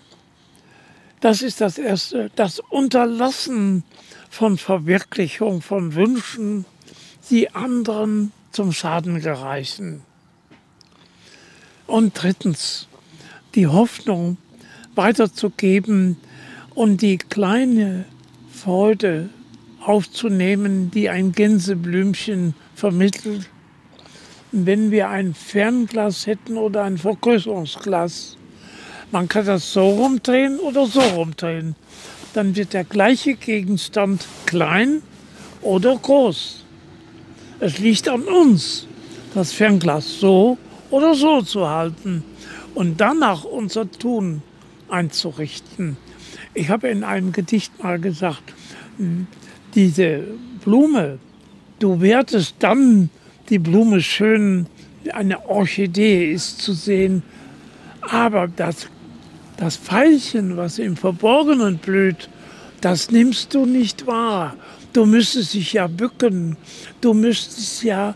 Das ist das Erste. Das Unterlassen von Verwirklichung von Wünschen, die anderen zum Schaden gereichen. Und drittens, die Hoffnung weiterzugeben und die kleine Freude aufzunehmen, die ein Gänseblümchen vermittelt. Wenn wir ein Fernglas hätten oder ein Vergrößerungsglas, man kann das so rumdrehen oder so rumdrehen, dann wird der gleiche Gegenstand klein oder groß. Es liegt an uns, das Fernglas so oder so zu halten und danach unser Tun einzurichten. Ich habe in einem Gedicht mal gesagt, diese Blume, du wertest dann die Blume schön, eine Orchidee ist zu sehen, aber das Veilchen, was im Verborgenen blüht, das nimmst du nicht wahr. Du müsstest dich ja bücken, du müsstest ja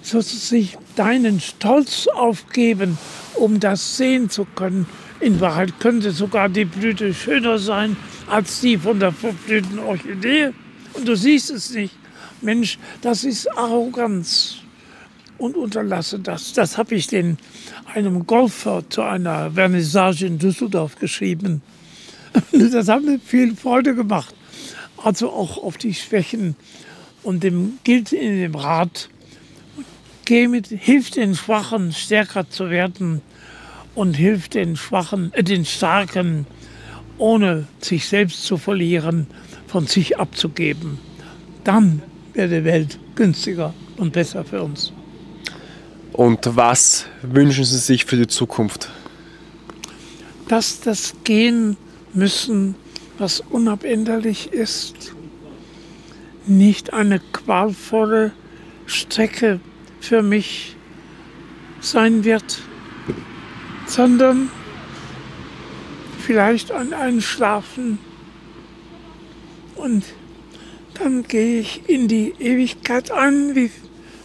sozusagen deinen Stolz aufgeben, um das sehen zu können. In Wahrheit könnte sogar die Blüte schöner sein als die von der verblühten Orchidee. Und du siehst es nicht. Mensch, das ist Arroganz. Und unterlasse das. Das habe ich einem Golfer zu einer Vernissage in Düsseldorf geschrieben. Das hat mir viel Freude gemacht. Also auch auf die Schwächen. Und dem gilt in dem Rat, hilf den Schwachen stärker zu werden und hilf den Starken, ohne sich selbst zu verlieren, von sich abzugeben. Dann wäre die Welt günstiger und besser für uns. Und was wünschen Sie sich für die Zukunft? Dass das Gehen müssen, was unabänderlich ist, nicht eine qualvolle Strecke für mich sein wird, sondern vielleicht ein Einschlafen und dann gehe ich in die Ewigkeit ein, wie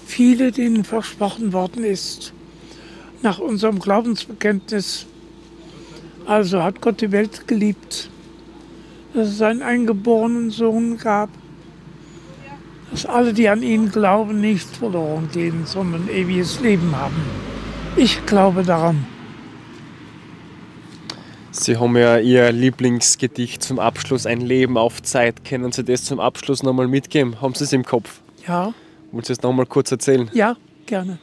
viele denen versprochen worden ist. Nach unserem Glaubensbekenntnis, also hat Gott die Welt geliebt, dass es einen eingeborenen Sohn gab, dass alle, die an ihn glauben, nicht verloren gehen, sondern ewiges Leben haben. Ich glaube daran. Sie haben ja Ihr Lieblingsgedicht zum Abschluss, Ein Leben auf Zeit. Können Sie das zum Abschluss nochmal mitgeben? Haben Sie es im Kopf? Ja. Wollen Sie es nochmal kurz erzählen? Ja, gerne.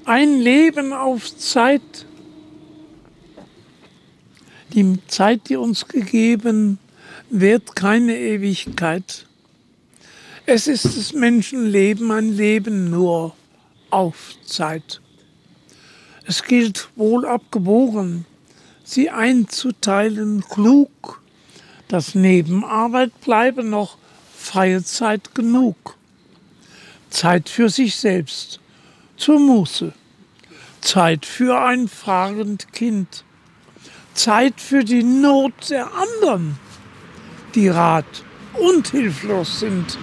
Ein Leben auf Zeit. Die Zeit, die uns gegeben, währt keine Ewigkeit. Es ist das Menschenleben ein Leben nur auf Zeit. Es gilt wohl abgewogen, sie einzuteilen klug, dass neben Arbeit bleibe noch freie Zeit genug. Zeit für sich selbst, zur Muße, Zeit für ein fragend Kind, Zeit für die Not der anderen, die rat- und hilflos sind.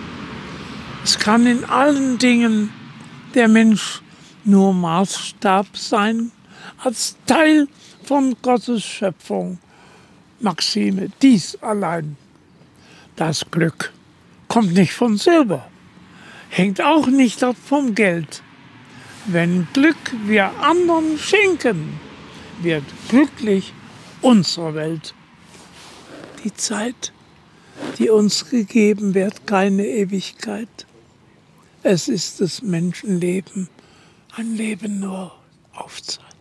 Es kann in allen Dingen der Mensch nur Maßstab sein, als Teil von Gottes Schöpfung. Maxime, dies allein. Das Glück kommt nicht von Silber, hängt auch nicht ab vom Geld. Wenn Glück wir anderen schenken, wird glücklich unsere Welt. Die Zeit, die uns gegeben wird, keine Ewigkeit. Es ist das Menschenleben, ein Leben nur auf Zeit.